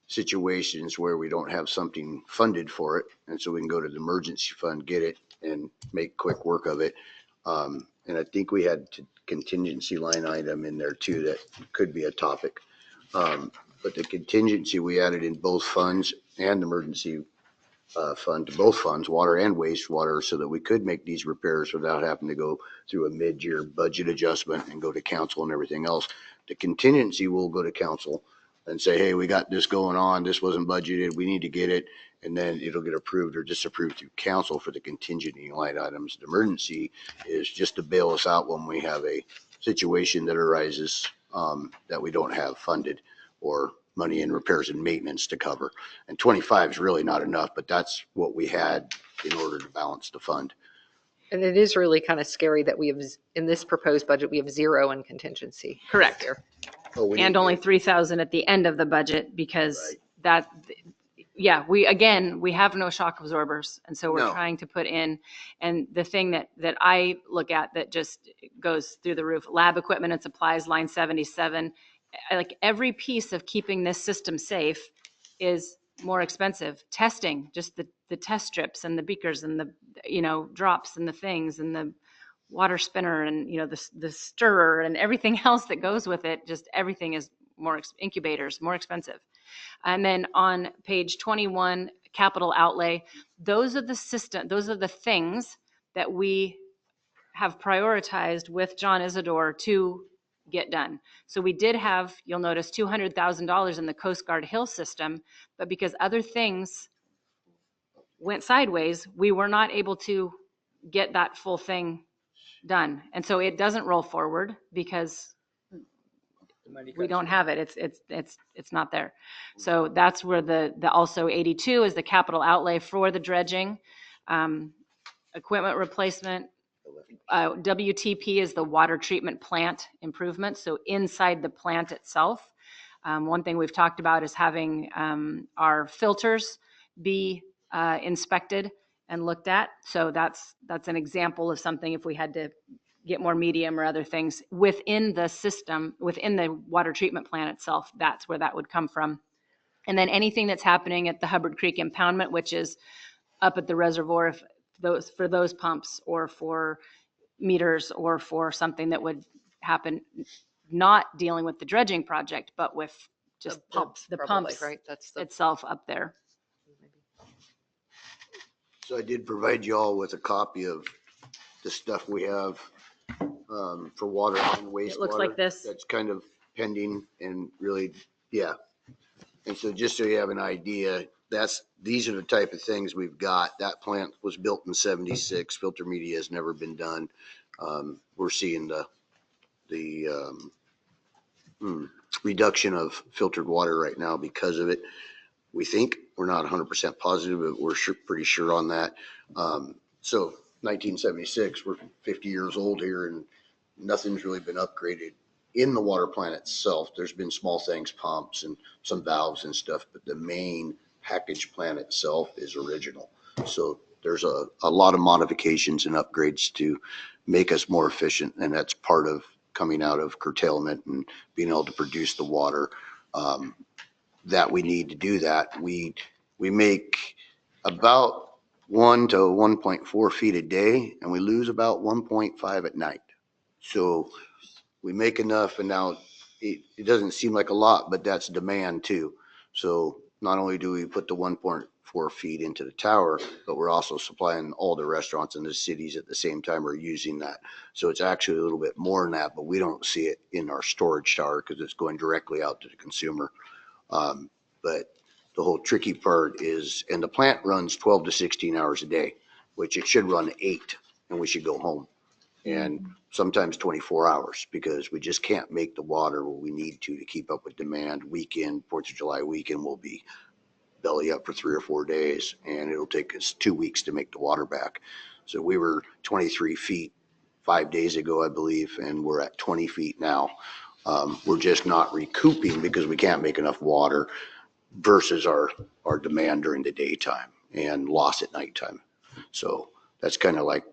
situations where we don't have something funded for it. And so we can go to the emergency fund, get it, and make quick work of it. And I think we had contingency line item in there too that could be a topic. But the contingency we added in both funds and emergency fund to both funds, water and wastewater, so that we could make these repairs without having to go through a mid-year budget adjustment and go to council and everything else. The contingency will go to council and say, hey, we got this going on. This wasn't budgeted. We need to get it. And then it'll get approved or disapproved through council for the contingency line items. The emergency is just to bail us out when we have a situation that arises that we don't have funded or money in repairs and maintenance to cover. And 25 is really not enough, but that's what we had in order to balance the fund. And it is really kind of scary that we have, in this proposed budget, we have zero in contingency. Correct. Oh, And only 3,000 at the end of the budget, because we have no shock absorbers. And so we're trying to put in, and the thing that I look at that just goes through the roof, lab equipment and supplies, line 77, like every piece of keeping this system safe is more expensive. Testing, just the test strips and the beakers and the, drops and the things and the water spinner and, the stirrer and everything else that goes with it, just everything is more, incubators, more expensive. And then on page 21, capital outlay, those are the things that we have prioritized with John Isidore to get done. So we did have, you'll notice, $200,000 in the Coast Guard Hill system, but because other things went sideways, we were not able to get that full thing done. And so it doesn't roll forward because we don't have it. It's not there. So that's where the also 82 is the capital outlay for the dredging, equipment replacement. WTP is the water treatment plant improvement. So inside the plant itself, one thing we've talked about is having our filters be inspected and looked at. So that's an example of something if we had to get more medium or other things within the system, within the water treatment plant itself, that's where that would come from. And then anything that's happening at the Hubbard Creek impoundment, which is up at the reservoir, for those pumps or for meters or for something that would happen, not dealing with the dredging project, but with just the pumps right? That's itself up there. So I did provide you all with a copy of the stuff we have for water and wastewater. It looks like this. That's kind of pending and really, And so just so you have an idea, these are the type of things we've got. That plant was built in 76. Filter media has never been done. We're seeing the reduction of filtered water right now because of it. We think, we're not 100% positive, but we're pretty sure on that. So 1976, we're 50 years old here, and nothing's really been upgraded in the water plant itself. There's been small things, pumps and some valves and stuff, but the main package plant itself is original. So there's a lot of modifications and upgrades to make us more efficient, and that's part of coming out of curtailment and being able to produce the water that we need to do that. We make about 1 to 1.4 feet a day, and we lose about 1.5 at night. So we make enough, and now it doesn't seem like a lot, but that's demand too. So not only do we put the 1.4 feet into the tower, but we're also supplying all the restaurants in the cities at the same time are using that. So it's actually a little bit more than that, but we don't see it in our storage tower because it's going directly out to the consumer. But the whole tricky part is, and the plant runs 12 to 16 hours a day, which it should run 8, and we should go home. And sometimes 24 hours, because we just can't make the water what we need to keep up with demand. Weekend, 4th of July weekend, we'll be belly up for 3 or 4 days, and it'll take us 2 weeks to make the water back. So we were 23 feet 5 days ago, I believe, and we're at 20 feet now. We're just not recouping because we can't make enough water versus our demand during the daytime and loss at nighttime. So that's kind of like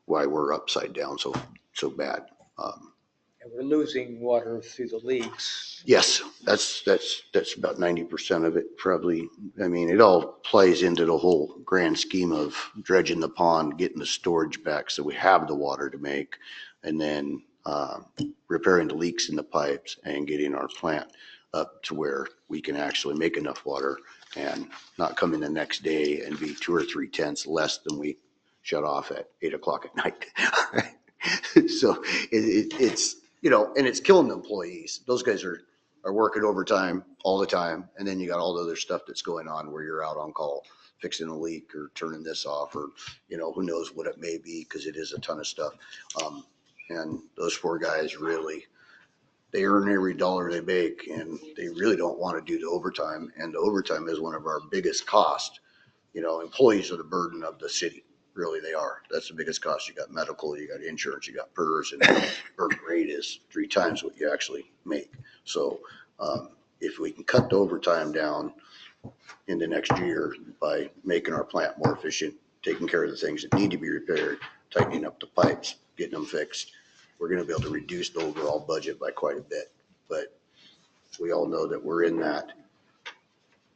why we're upside down so bad. And we're losing water through the leaks. Yes, that's about 90% of it probably. I mean, it all plays into the whole grand scheme of dredging the pond, getting the storage back so we have the water to make, and then repairing the leaks in the pipes and getting our plant up to where we can actually make enough water and not come in the next day and be 2 or 3 tenths less than we shut off at 8 o'clock at night. So it's, you know, and it's killing the employees. Those guys are working overtime all the time. And then you got all the other stuff that's going on where you're out on call, fixing a leak or turning this off, or, you know, who knows what it may be, because it is a ton of stuff. And those 4 guys really, they earn every dollar they make, and they really don't want to do the overtime. And the overtime is one of our biggest costs. You know, employees are the burden of the city. Really, they are. That's the biggest cost. You got medical, you got insurance, you got PERS, and burden rate is 3 times what you actually make. So if we can cut the overtime down in the next year by making our plant more efficient, taking care of the things that need to be repaired, tightening up the pipes, getting them fixed, we're going to be able to reduce the overall budget by quite a bit. But we all know that we're in that.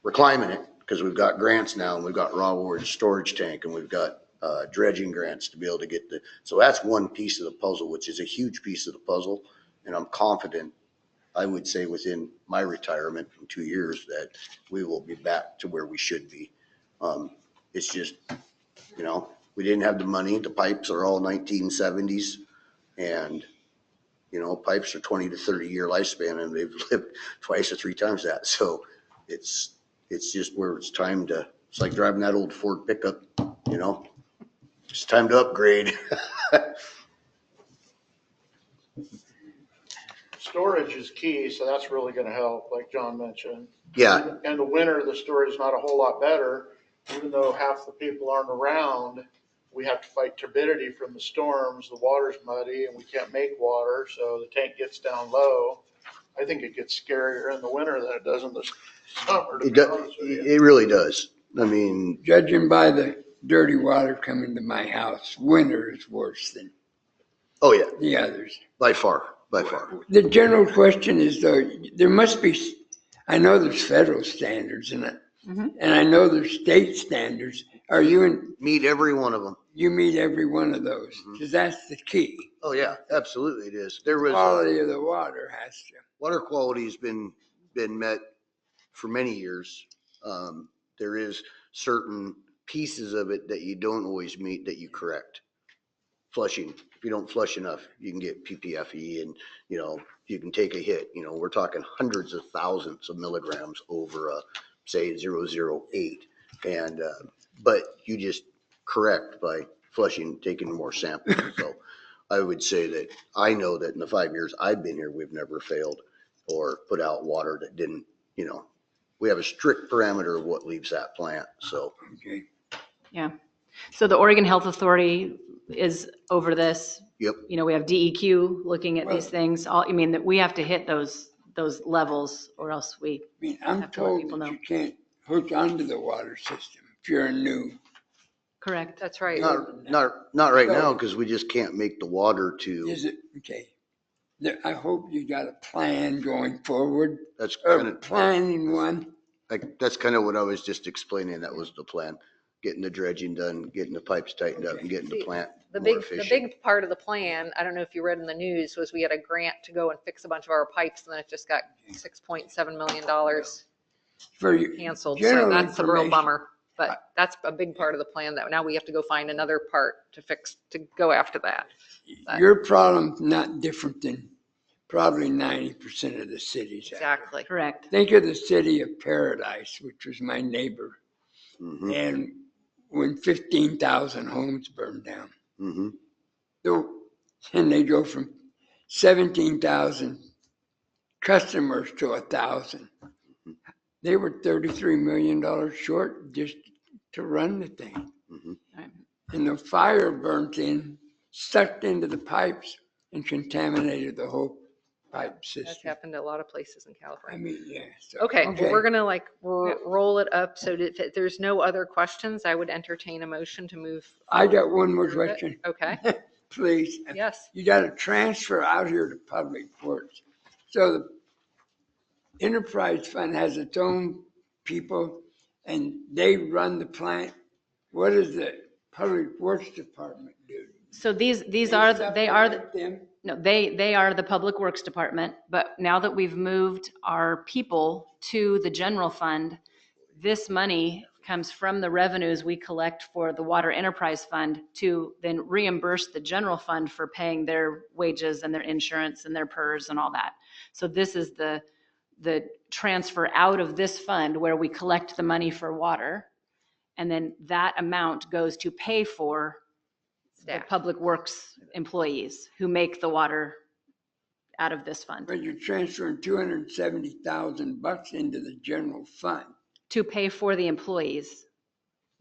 We're climbing it because we've got grants now, and we've got raw water storage tank, and we've got dredging grants to be able to get so that's one piece of the puzzle, which is a huge piece of the puzzle. And I'm confident, I would say within my retirement in 2 years, that we will be back to where we should be. It's just, you know, we didn't have the money. The pipes are all 1970s, and, you know, pipes are 20 to 30 year lifespan, and they've lived 2 or 3 times that. So it's just where it's time to, it's like driving that old Ford pickup, you know, it's time to upgrade. Storage is key, so that's really going to help, like John mentioned. Yeah. And the winter, the storage is not a whole lot better, even though half the people aren't around. We have to fight turbidity from the storms. The water's muddy, and we can't make water, so the tank gets down low. I think it gets scarier in the winter than it does in the summer, to be honest with you. It really does. I mean, Judging by the dirty water coming to my house, winter is worse than oh yeah, the others. by far. The general question is, though, there must be, I know there's federal standards and I know there's state standards. Are you in? Meet every one of them. You meet every one of those, because that's the key. Oh yeah, absolutely it is. There was Quality of the water has to. Water quality has been met for many years. There is certain pieces of it that you don't always meet that you correct. flushing. If you don't flush enough, you can get PPFE and, you know, you can take a hit. You know, we're talking hundreds of thousands of milligrams over say 0.008. And, but you just correct by flushing, taking more samples. So I would say that I know that in the 5 years I've been here, we've never failed or put out water that didn't, you know, we have a strict parameter of what leaves that plant. So. Okay. Yeah. So the Oregon Health Authority is over this. Yep. You know, we have DEQ looking at these Well- things. All, I mean, that we have to hit those levels or else we, I mean, I'm Have to let told people that know. you can't hook onto the water system if you're new. correct. That's right. Not right now, because we just can't make the water to, Is it, okay. I hope you got a plan going forward, that's or kind of, planning one. like, that's kind of what I was just explaining. That was the plan. Getting the dredging done, getting the pipes tightened up and getting the plant The more big, the efficient. big part of the plan, I don't know if you read in the news, was we had a grant to go and fix a bunch of our pipes, and then it just got $6.7 million For you, canceled. So general that's a real information. bummer. But that's a big part of the plan that now we have to go find another part to fix, to go after that. Your problem's not different than probably 90% of the cities. out there. Exactly. Correct. Think of the city of Paradise, which was my neighbor, Mhm, and when 15,000 homes burned down. mhm. And they go from 17,000 customers to 1,000. They were $33 million short just to run the thing. Mhm. And the fire burnt in, sucked into the pipes and contaminated the whole pipe That's system. happened to a lot of places in I California. mean, yeah. So, Okay, well, we're gonna like roll it up. So if there's no other questions, I would entertain a motion to move. I got one more forward. question, Okay, please. yes. You got to transfer out here to Public Works. So the enterprise fund has its own people and they run the plant. What does the Public Works Department do? So these are, they are, no, they are the Public Works Department, but now that we've moved our people to the general fund, this money comes from the revenues we collect for the Water Enterprise Fund to then reimburse the general fund for paying their wages and their insurance and their PERS and all that. So this is the transfer out of this fund where we collect the money for water. And then that amount goes to pay for the Staff. Public Works employees who make the water out of this fund But you're transferring $270,000 into the general fund. to pay for the employees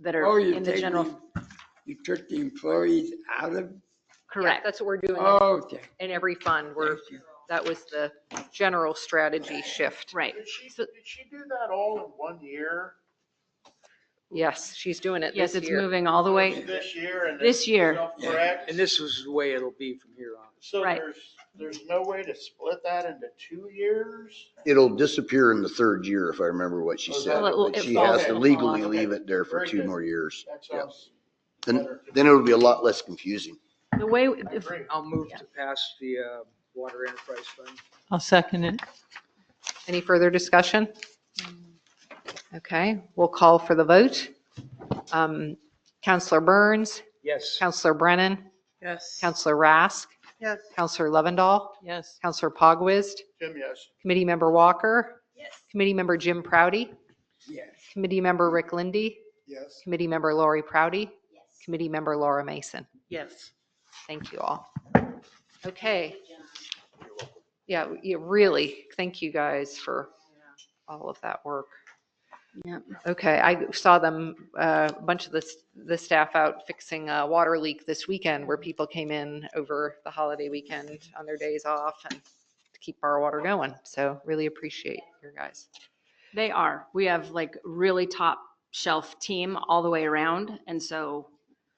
that Oh, are you in the general. you took the employees out of? Yeah, Correct. that's what we're doing Oh, okay. in every fund. That was the general strategy shift. Right. Did she So- do that all in 1 year? Yes, she's doing it Yes, this it's year. moving all the way This year and this year. self-correct? And this is the way it'll be from here on. So Right. there's no way to split that into 2 years? It'll disappear in the third year, if I remember what she Oh, said. Well, But it she falls- has to it'll legally fall off. leave it there for Very 2 good. more years. That Yeah. sounds And better. then it'll be a lot less confusing. The way, I if, agree. I'll move to pass the Water Enterprise Fund. I'll second it. Any further discussion? Okay, we'll call for the vote. Counselor Burns, Yes. Counselor Brennan, Yes. Counselor Rask, Yes. Counselor Lovendall, Yes. Counselor Pogwizd, Jim, yes. Committee Member Walker, Yes. Committee Member Jim Proudy, Yes. Committee Member Rick Lindy, Yes. Committee Member Lori Proudy, Yes. Committee Member Laura Mason. Yes. Thank you all. Okay. Yeah, really, thank you guys for all of that work. yeah. Okay, I saw them, a bunch of the staff out fixing a water leak this weekend where people came in over the holiday weekend on their days off and to keep our water going. So really appreciate your guys. They are. We have like really top shelf team all the way around. And so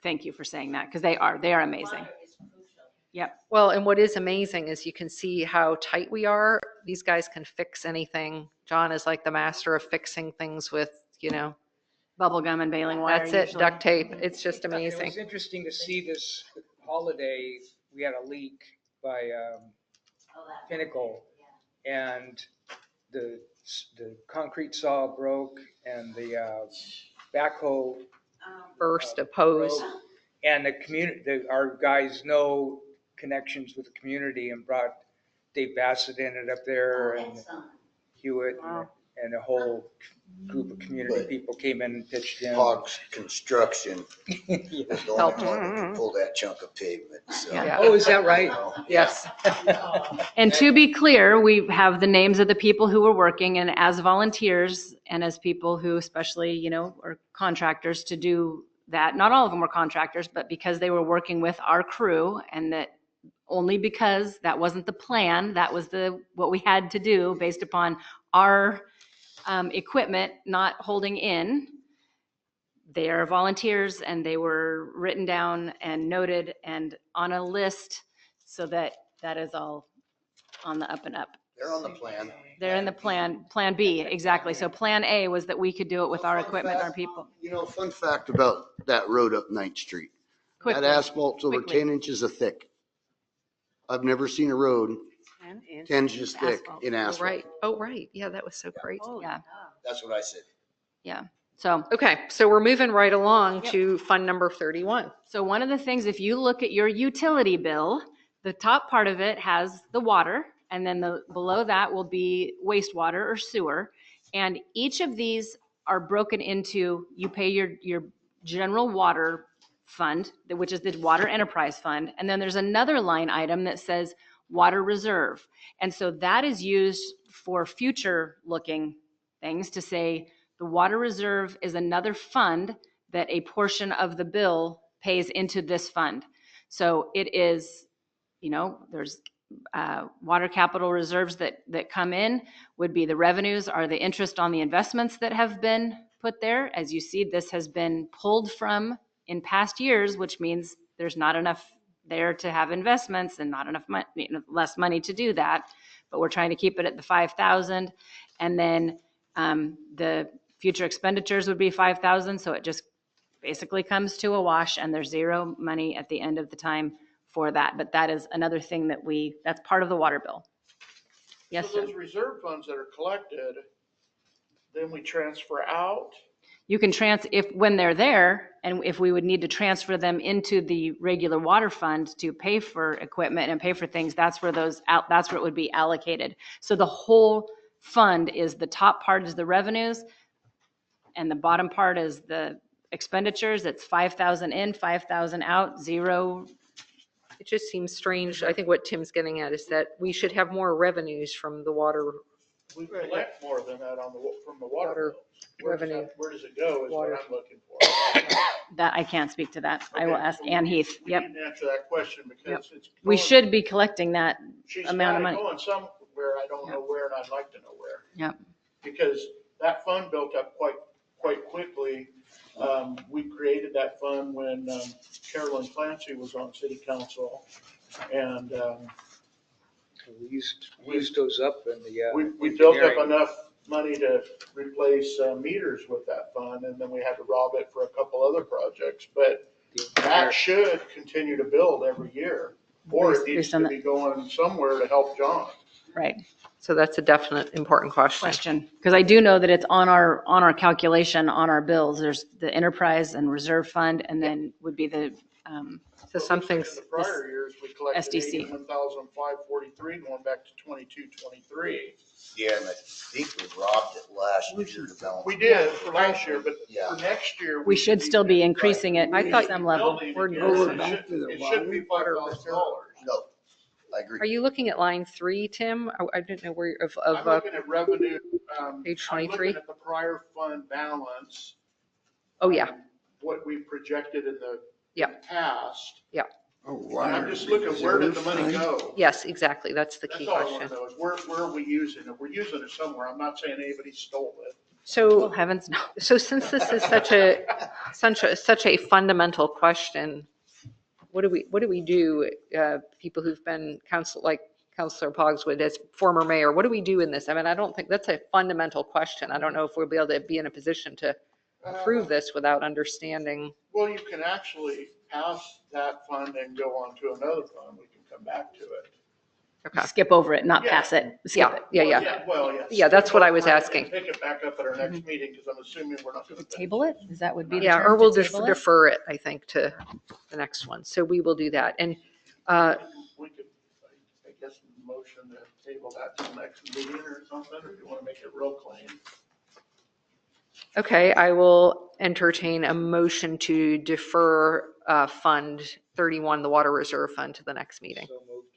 thank you for saying that because they are amazing. Water is crucial. Yep. Well, and what is amazing is you can see how tight we are. These guys can fix anything. John is like the master of fixing things with, Bubble gum and baling wire. that's it, usually. duct tape. It's just It amazing. was interesting to see this holiday. We had a leak by Oh, that- Pinnacle Yeah. and the concrete saw broke and the backhoe Burst, a pose. broke. And the community, our guys know connections with the community and brought Dave Bassett ended up there and Excellent. Hewitt Wow. and a whole group of community But people came in and pitched in. Hog's Construction Yeah. is the only one that can pull that chunk of pavement, so. Yeah. Oh, is that you right? know, Yes. And to be clear, we have the names of the people who were working and as volunteers and as people who especially, you know, are contractors to do that. Not all of them were contractors, but because they were working with our crew and that only because that wasn't the plan, that was what we had to do based upon our equipment not holding in. They are volunteers and they were written down and noted and on a list so that is all on the up and up. They're on the plan. They're in the plan B, exactly. So plan A was that we could do it with our Fun equipment, our fact, people. You know, fun fact about that road up Ninth Street. That Quickly. asphalt's over Quickly. 10 inches thick. I've never seen a road 10 inches thick Asphalt. in Oh, asphalt. right. Oh, right. Yeah, that was so crazy. Yeah, That's what I said. yeah. So Okay, so we're moving right along Yep. to fund number 31. So one of the things, if you look at your utility bill, the top part of it has the water, and then below that will be wastewater or sewer. And each of these are broken into, you pay your general water fund, which is the water enterprise fund. And then there's another line item that says water reserve. And so that is used for future looking things to say, the water reserve is another fund that a portion of the bill pays into this fund. So it is, you know, there's water capital reserves that come in would be the revenues are the interest on the investments that have been put there. As you see, this has been pulled from in past years, which means there's not enough there to have investments and not enough money, less money to do that. But we're trying to keep it at the 5,000. And then the future expenditures would be 5,000. So it just basically comes to a wash and there's zero money at the end of the time for that. But that is another thing that's part of the water bill. Yes, So sir. those reserve funds that are collected, then we transfer out. You can when they're there, and if we would need to transfer them into the regular water fund to pay for equipment and pay for things, that's where that's where it would be allocated. So the whole fund is the top part is the revenues and the bottom part is the expenditures. It's 5,000 in, 5,000 out, zero. It just seems strange. I think what Tim's getting at is that we should have more revenues from the water. We collect more than that from the water Water bills. Where does revenue. where does it go is what Water. I'm looking for. That I can't speak to that. I will Okay, ask so Ann Heath. We Yep. need to answer that question because it's. We going- should be collecting that She's amount of got it money. going somewhere, I don't know where, and I'd like to know where. Yep. Because that fund built up quite quickly. We created that fund when Carolyn Clancy was on city council. And We used those up in the. we built up engineering. enough money to replace meters with that fund, and then we had to rob it for a couple other projects. But that should continue to build every year, or it needs Based to on be going somewhere to help John. Right. So that's a definite important question. Because I do know that it's on our calculation on our bills. There's the enterprise and reserve fund, and then would be the So some In things, the prior years, we collected SDC. 81,543 going back to 22-23. Yeah, and I think we robbed it last year to balance. We did for last year, but Yeah. for next year. we should still be increasing it I at thought some level. we're It back to the should be $5,000. No, I agree. are you looking at line 3, Tim? I didn't know where, I'm looking at revenue. Page I'm 23? looking at the prior fund balance. Oh, yeah. What we projected in the Yeah. past. Oh, And water I'm just looking, where did the money reserve fund? go? Yes, exactly. That's the That's key all I want question. to know is where are we using it? We're using it somewhere. I'm not saying anybody stole it. Oh, So, heavens, no. so since this is such a fundamental question, what do we do, people who've been like Councilor Pogswood as former mayor, what do we do in this? I mean, I don't think that's a fundamental question. I don't know if we'll be able to be in a position to approve this without understanding. Well, you can actually pass that fund and go on to another fund. We can come back to it. Okay. skip over it, not Yeah. pass it, skip Yeah, it. yeah. Well, yeah. Yeah, that's what I was Skip over it asking. and Pick it back up at our next meeting, because I'm assuming we're not going to. Table it? Is that would be the Yeah, term, or to we'll table it? defer it, I think, to the next one. So we will do that. And We could, I guess, motion to table that till next meeting or something, or you want to make it real clean? okay, I will entertain a motion to defer Fund 31, the Water Reserve Fund, to the next meeting. So moved.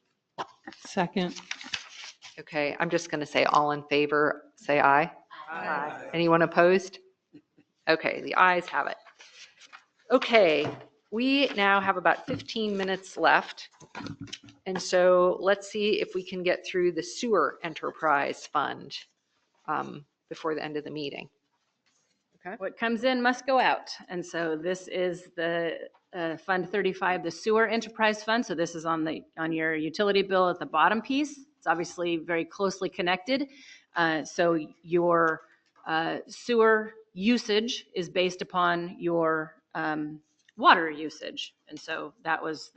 Second. Okay, I'm just going to say all in favor, say aye. Aye. Anyone opposed? Okay, the ayes have it. Okay, we now have about 15 minutes left. And so let's see if we can get through the Sewer Enterprise Fund before the end of the meeting. What comes in must go out. And so this is the Fund 35, the Sewer Enterprise Fund. So this is on your utility bill at the bottom piece. It's obviously very closely connected. So your sewer usage is based upon your water usage. And so that's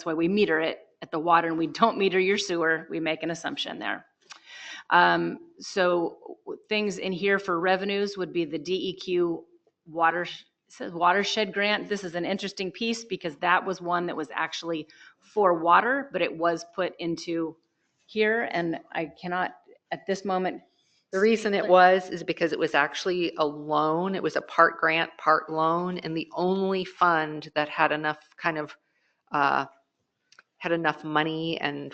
why we meter it at the water, and we don't meter your sewer. We make an assumption there. So things in here for revenues would be the DEQ watershed grant. This is an interesting piece because that was one that was actually for water, but it was put into here, and I cannot at this moment. The reason it is because it was actually a loan. It was a part grant, part loan, and the only fund that had enough had enough money and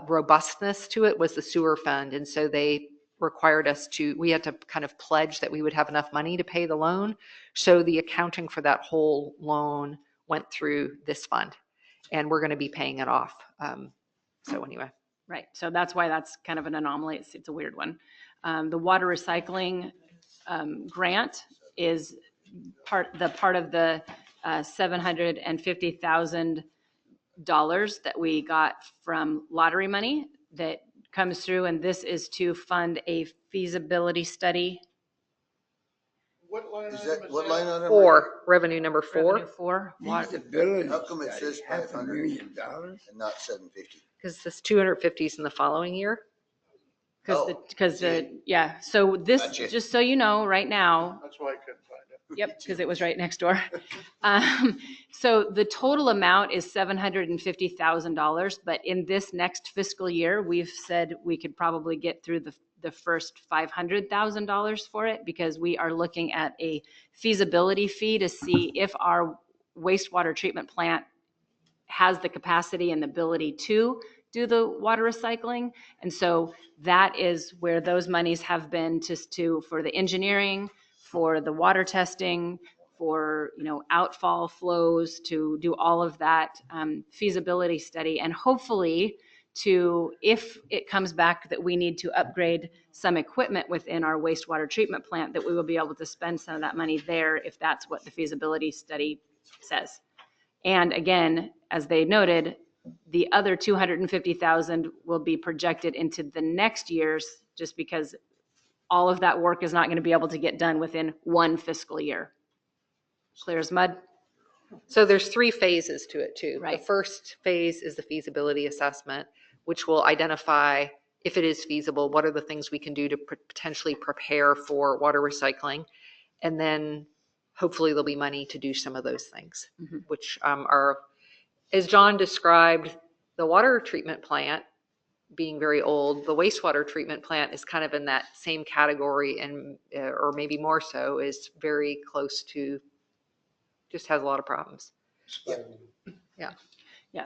robustness to it was the sewer fund. And so they required we had to kind of pledge that we would have enough money to pay the loan. So the accounting for that whole loan went through this fund, and we're going to be paying it off. So anyway. Right. So that's why that's kind of an anomaly. It's a weird one. The water recycling grant is part of the $750,000 that we got from lottery money that comes through, and this is to fund a feasibility study. What line Is item that, is what that? line item? Revenue number 4. Revenue 4. Feasibility How come it study, says $500,000? $500,000 and not 750? Because this 250 is in the following year. Yeah. So this, Gotcha. just so you know, right now, That's why I couldn't find it. yep, because it was right next door. So the total amount is $750,000, but in this next fiscal year, we've said we could probably get through the first $500,000 for it, because we are looking at a feasibility fee to see if our wastewater treatment plant has the capacity and the ability to do the water recycling. And so that is where those monies have been for the engineering, for the water testing, for outfall flows, to do all of that feasibility study, and hopefully if it comes back that we need to upgrade some equipment within our wastewater treatment plant, that we will be able to spend some of that money there if that's what the feasibility study says. And again, as they noted, the other $250,000 will be projected into the next years, just because all of that work is not going to be able to get done within one fiscal year. Clear as mud? So there's 3 phases to it too. Right. The first phase is the feasibility assessment, which will identify if it is feasible, what are the things we can do to potentially prepare for water recycling. And then hopefully there'll be money to do some of those things, which are, as John described, the water treatment plant being very old. The wastewater treatment plant is kind of in that same category, and or maybe more so, is very close to, just has a lot of problems. Yeah.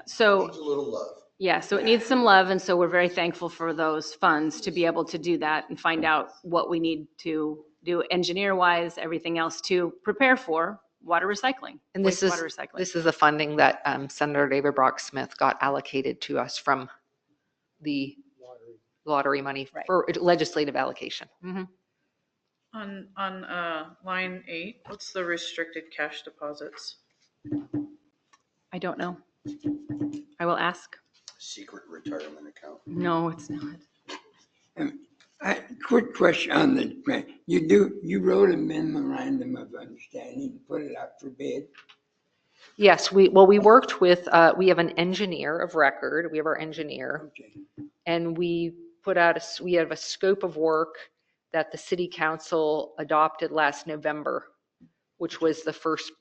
So Needs a little love. yeah, so it needs some love, and so we're very thankful for those funds to be able to do that and find out what we need to do engineer-wise, everything else to prepare for water recycling. And this is wastewater recycling. this is the funding that Senator David Brock Smith got allocated to us from the lottery money for legislative allocation. On line 8, what's the restricted cash deposits? I don't know. I will ask. Secret retirement account. No, it's not. Quick question on the grant. You wrote a memorandum of understanding, put it out for bid. Yes, we worked with, we have an engineer of record. We have our engineer. Okay. And we put out, we have a scope of work that the city council adopted last November, which was the first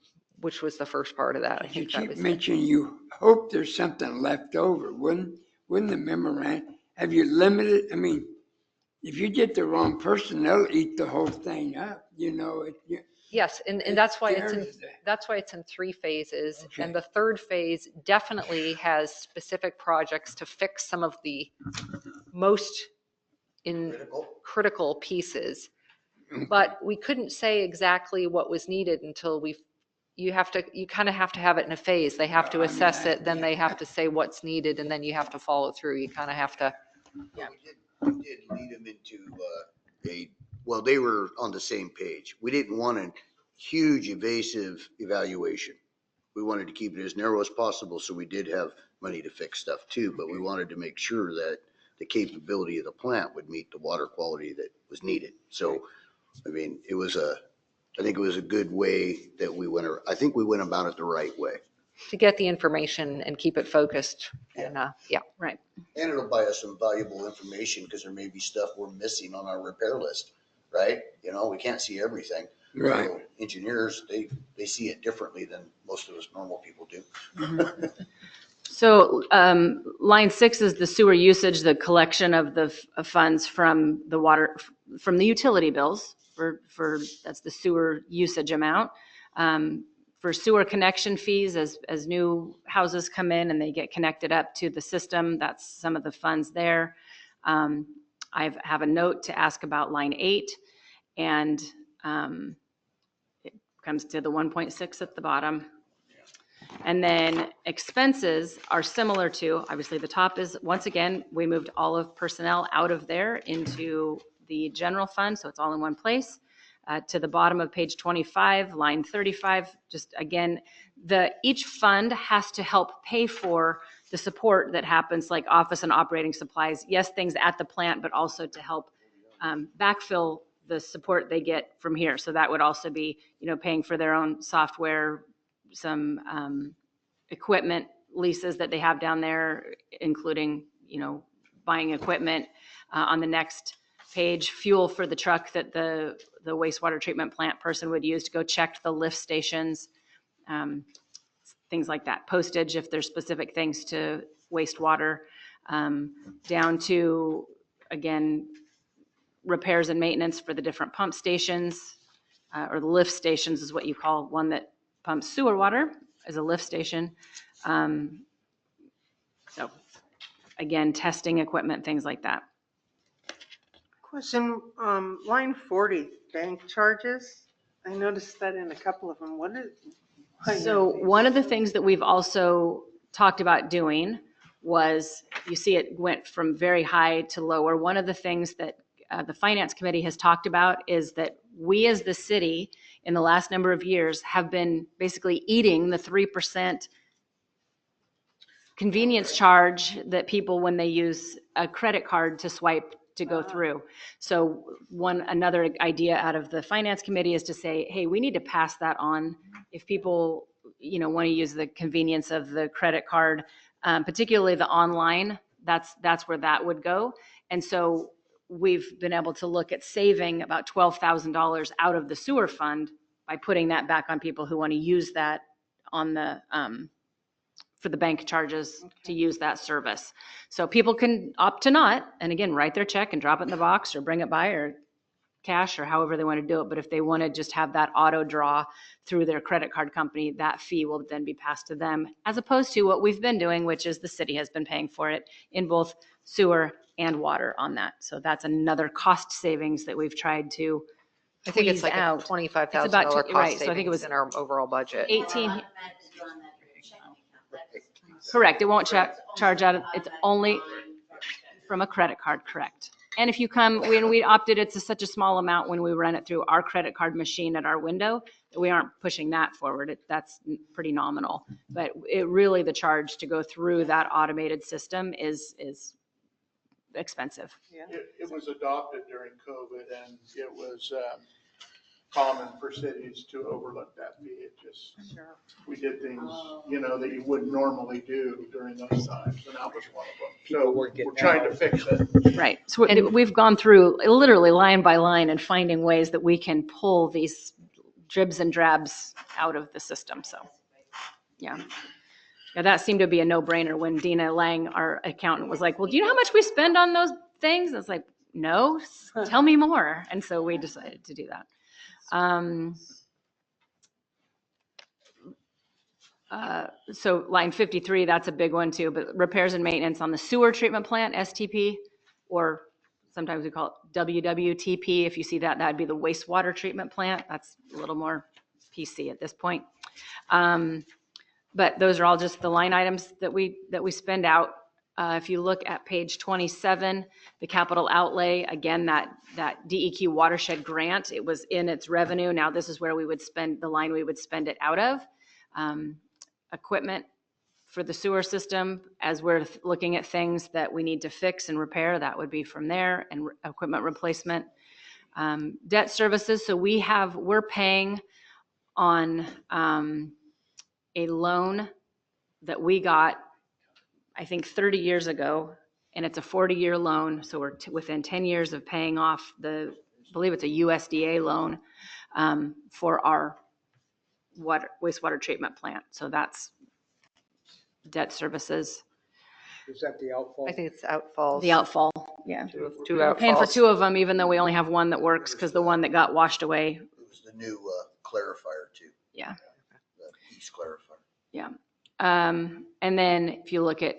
part of that. I You think that keep was it. mentioning you hope there's something left over. Wouldn't the memorandum, have you limited, I mean, if you get the wrong person, they'll eat the whole thing up, you know, Yes, and that's why it's in, there's the- that's why it's in 3 phases. Okay. And the third phase definitely has specific projects to fix some of the most critical pieces. But we couldn't say exactly what was needed until you kind of have to have it in a phase. They have to Well, I mean, assess I- it, then they have to say what's needed, and then you have to follow through. You kind of have to. We did lead them into well, they were on the same page. We didn't want a huge evasive evaluation. We wanted to keep it as narrow as possible, so we did have money to fix stuff too, but we wanted to make sure that the capability of the plant would meet the water quality that was needed. So, I mean, I think it was a good way that I think we went about it the right way. To get the information and keep it focused. And yeah. Right. And it'll buy us some valuable information because there may be stuff we're missing on our repair list, right? You know, we can't see everything. Right. So engineers, they see it differently than most of us normal people do. So line 6 is the sewer usage, the collection of the funds from the water, from the utility bills for that's the sewer usage amount. For sewer connection fees, as new houses come in and they get connected up to the system, that's some of the funds there. I have a note to ask about line 8, and it comes to the 1.6 at the bottom. And then expenses are similar to, obviously the top is, once again, we moved all of personnel out of there into the general fund, so it's all in one place. To the bottom of page 25, line 35, just again, each fund has to help pay for the support that happens, like office and operating supplies. Yes, things at the plant, but also to help backfill the support they get from here. So that would also be, paying for their own software, some equipment leases that they have down there, including, buying equipment. On the next page, fuel for the truck that the wastewater treatment plant person would use to go check the lift stations, things like that. Postage, if there's specific things to wastewater, down to, again, repairs and maintenance for the different pump stations, or the lift stations is what you call one that pumps sewer water, is a lift station. So again, testing equipment, things like that. Question, line 40, bank charges. I noticed that in a couple of them. So one of the things that we've also talked about doing was, you see it went from very high to lower. One of the things that the Finance Committee has talked about is that we as the city in the last number of years have been basically eating the 3% convenience charge that people, when they use a credit card to swipe to go through. So another idea out of the Finance Committee is to say, hey, we need to pass that on. If people, want to use the convenience of the credit card, particularly the online, that's where that would go. And so we've been able to look at saving about $12,000 out of the sewer fund by putting that back on people who want to use that on the for the bank charges to use that service. So people can opt to not, and again, write their check and drop it in the box or bring it by or cash or however they want to do it. But if they want to just have that auto draw through their credit card company, that fee will then be passed to them, as opposed to what we've been doing, which is the city has been paying for it in both sewer and water on that. So that's another cost savings that we've tried to I think it's squeeze like out. a $25,000 It's about cost right, so I think it savings was in our overall budget. 18, Automatically drawn that from your checking account. That's- correct. It won't charge out, it's only from a credit card, correct. And if you come, when we opted, it's such a small amount when we run it through our credit card machine at our window, that we aren't pushing that forward. That's pretty nominal. But it really, the charge to go through that automated system is expensive. It was adopted during COVID, and it was common for cities to overlook that fee. It just, we did things, that you wouldn't normally do during those times, and that was one of them. People So weren't we're getting trying to out. fix it. Right. So we've gone through literally line by line and finding ways that we can pull these dribs and drabs out of the system. So, yeah. Yeah, that seemed to be a no-brainer when Dina Lang, our accountant, was like, well, do you know how much we spend on those things? I was like, no, tell me more. And so we decided to do that. So line 53, that's a big one too, but repairs and maintenance on the sewer treatment plant, STP, or sometimes we call it WWTP. If you see that, that'd be the wastewater treatment plant. That's a little more PC at this point. But those are all just the line items that we spend out. If you look at page 27, the capital outlay, again, that DEQ watershed grant, it was in its revenue. Now this is where we would spend the line we would spend it out of. Equipment for the sewer system, as we're looking at things that we need to fix and repair, that would be from there, and equipment replacement. Debt services, so we're paying on a loan that we got, I think 30 years ago, and it's a 40-year loan. So we're within 10 years of paying off I believe it's a USDA loan for our wastewater treatment plant. So that's debt services. Is that the outfall? I think it's outfalls. The outfall, yeah. Two We're paying for outfalls. 2 of them, even though we only have one that works, because the one that got washed away. It was the new clarifier too. Yeah. The east clarifier. Yeah. And then if you look at,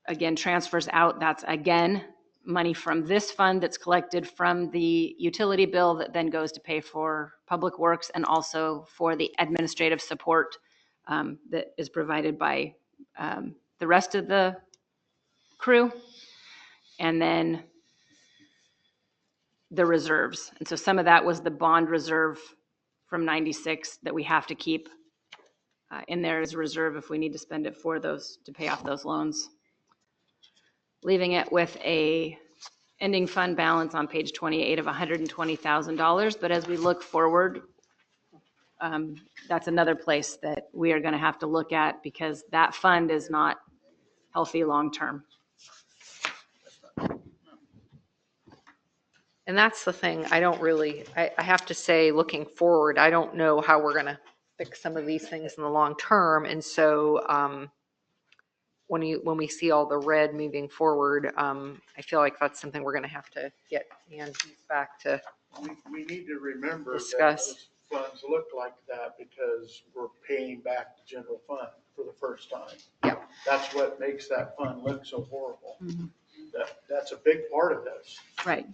again, transfers out, that's again, money from this fund that's collected from the utility bill that then goes to pay for public works and also for the administrative support that is provided by the rest of the crew. And then the reserves. And so some of that was the bond reserve from 96 that we have to keep in there as a reserve if we need to spend it for those, to pay off those loans. Leaving it with a ending fund balance on page 28 of $120,000. But as we look forward, that's another place that we are going to have to look at, because that fund is not healthy long-term. And that's the thing, I have to say, looking forward, I don't know how we're gonna fix some of these things in the long term. And so when we see all the red moving forward, I feel like that's something we're gonna have to get Ann back to We need to remember that discuss. those funds look like that because we're paying back the general fund for the first time. Yep. That's what makes that fund look so horrible. Mhm. That's a big part of this. Right.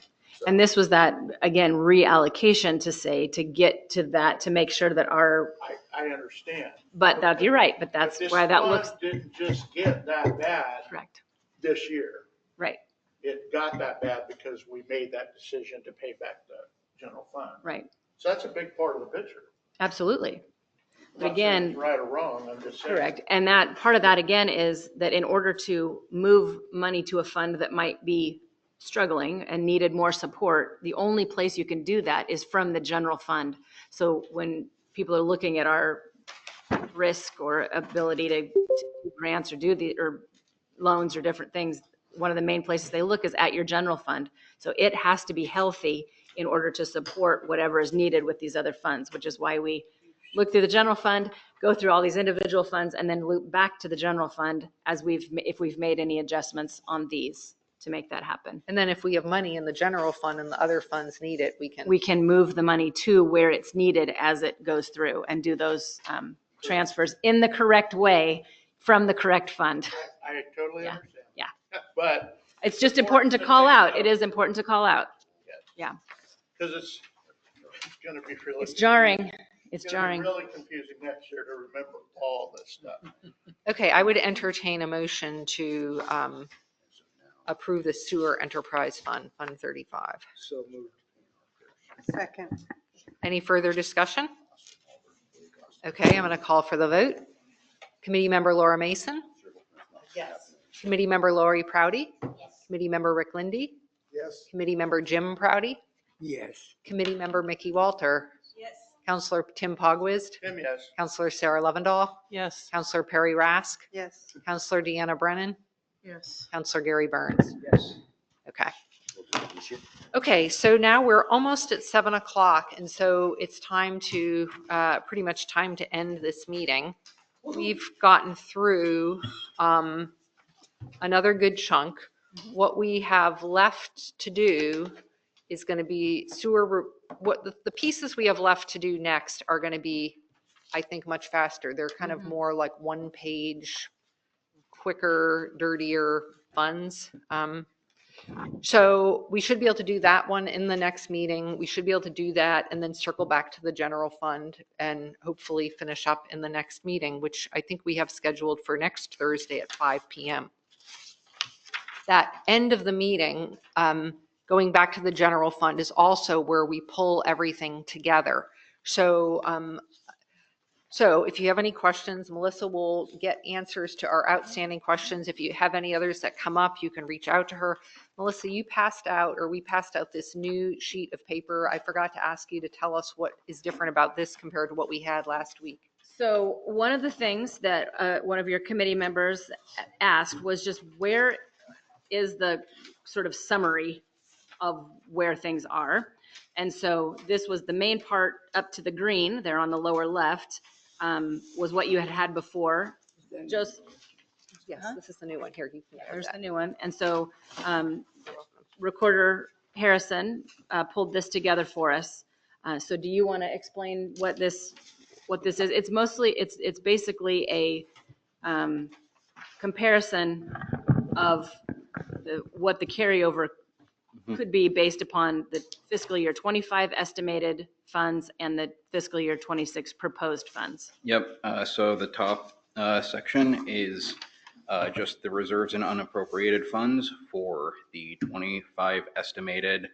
And this was that, again, reallocation to get to that, to make sure that our, I understand. but that, you're right, but that's This why that fund looks didn't just get that bad correct. this year. Right, It got that bad because we made that decision to pay back the general fund. right. So that's a big part of the picture. Absolutely. I'm But not saying again, it's right or wrong, I'm just saying. correct. And that part of that again is that in order to move money to a fund that might be struggling and needed more support, the only place you can do that is from the general fund. So when people are looking at our risk or ability to do grants or or loans or different things, one of the main places they look is at your general fund. So it has to be healthy in order to support whatever is needed with these other funds, which is why we look through the general fund, go through all these individual funds, and then loop back to the general fund if we've made any adjustments on these to make that happen. And then if we have money in the general fund and the other funds need it, We can move the money to where it's needed as it goes through and do those transfers in the correct way from the correct fund. I totally Yeah. understand. Yeah. But It's just important to call out. It is important to call out. Yeah. because it's going to be really. It's jarring. It's It's gonna be jarring. really confusing next year to remember all this stuff. Okay, I would entertain a motion to approve the sewer enterprise fund, Fund 35. So moved. Second. Any further discussion? Okay, I'm going to call for the vote. Committee member Laura Mason, Yes. committee member Lori Proudy, committee member Rick Lindy, Yes. committee member Jim Proudy, Yes. committee member Mickey Walter, Counselor Tim Pogwizd, Tim, yes. Counselor Sarah Lovendall, Yes. Counselor Perry Rask, Yes. Counselor Deanna Brennan, Yes. Counselor Gary Burns. Yes. Okay. Okay, so now we're almost at 7 o'clock, and so it's time to, pretty much time to end this meeting. We've gotten through another good chunk. What we have left to do is going to be what the pieces we have left to do next are going to be, I think, much faster. They're kind of more like one-page, quicker, dirtier funds. So we should be able to do that one in the next meeting. We should be able to do that and then circle back to the general fund and hopefully finish up in the next meeting, which I think we have scheduled for next Thursday at 5 p.m. That end of the meeting, going back to the general fund, is also where we pull everything together. So if you have any questions, Melissa will get answers to our outstanding questions. If you have any others that come up, you can reach out to her. Melissa, we passed out this new sheet of paper. I forgot to ask you to tell us what is different about this compared to what we had last week. So one of the things that one of your committee members asked was just where is the sort of summary of where things are. And so this was the main part up to the green there on the lower left, was what you had before. Just Yes, this is the new one here. You can there's the new one. And so Recorder Harrison pulled this together for us. So do you want to explain what this is? It's mostly, it's basically a comparison of what the carryover could be based upon the fiscal year 25 estimated funds and the fiscal year 26 proposed funds. Yep. So the top section is just the reserves and unappropriated funds for the 25 estimated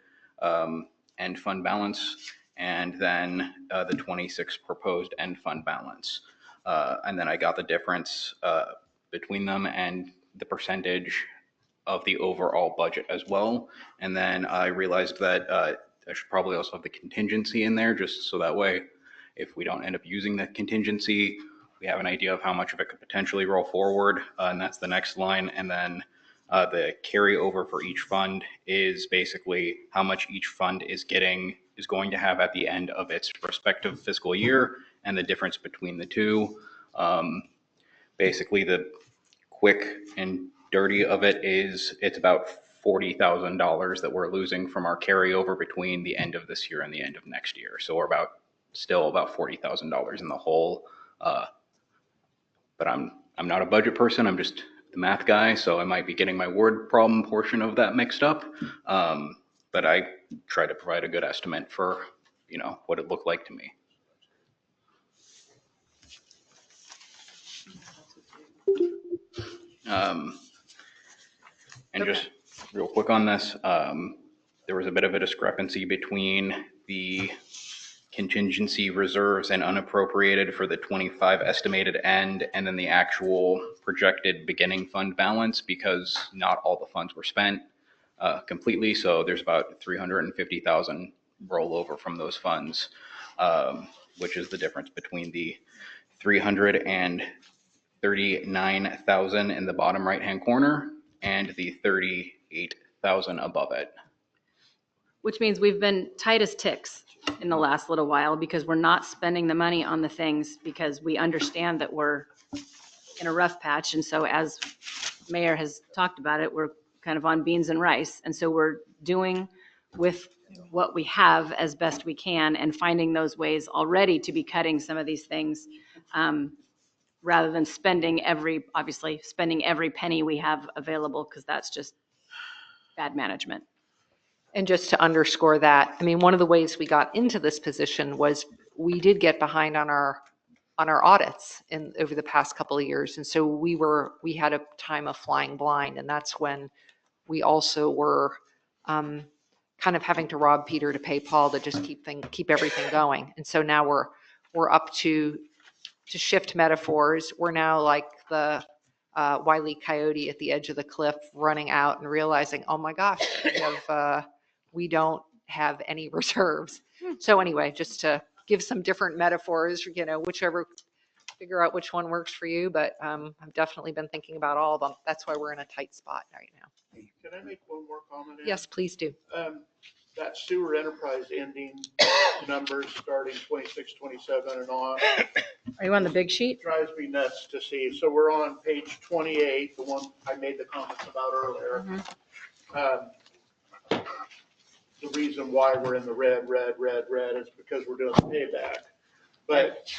end fund balance, and then the 26 proposed end fund balance. And then I got the difference between them and the percentage of the overall budget as well. And then I realized that I should probably also have the contingency in there, just so that way, if we don't end up using the contingency, we have an idea of how much of it could potentially roll forward. And that's the next line. And then the carryover for each fund is basically how much each fund is going to have at the end of its respective fiscal year, and the difference between the two. Basically, the quick and dirty of it is it's about $40,000 that we're losing from our carryover between the end of this year and the end of next year. So we're still about $40,000 in the hole. But I'm not a budget person. I'm just the math guy, so I might be getting my word problem portion of that mixed up. But I try to provide a good estimate for, what it looked like to me. And just real quick on this, there was a bit of a discrepancy between the contingency reserves and unappropriated for the 25 estimated end, and then the actual projected beginning fund balance, because not all the funds were spent completely. So there's about 350,000 rollover from those funds, which is the difference between the 339,000 in the bottom right-hand corner and the 38,000 above it. Which means we've been tight as ticks in the last little while, because we're not spending the money on the things because we understand that we're in a rough patch. And so as Mayor has talked about it, we're kind of on beans and rice. And so we're doing with what we have as best we can and finding those ways already to be cutting some of these things, rather than spending every penny we have available, because that's just bad management. And just to underscore that, I mean, one of the ways we got into this position was we did get behind on our audits over the past couple of years. And so we had a time of flying blind, and that's when we also were kind of having to rob Peter to pay Paul to just keep everything going. And so now we're up to shift metaphors. We're now like the Wile E. Coyote at the edge of the cliff, running out and realizing, oh my gosh, we don't have any reserves. So anyway, just to give some different metaphors, whichever, figure out which one works for you, but I've definitely been thinking about all of them. That's why we're in a tight spot right now. Can I make one more comment? Ann? Yes, please do. That sewer enterprise ending numbers starting 26, 27 and on Are you on the big sheet? drives me nuts to see. So we're on page 28, the one I made the comments about earlier. The reason why we're in the red is because we're doing the payback. But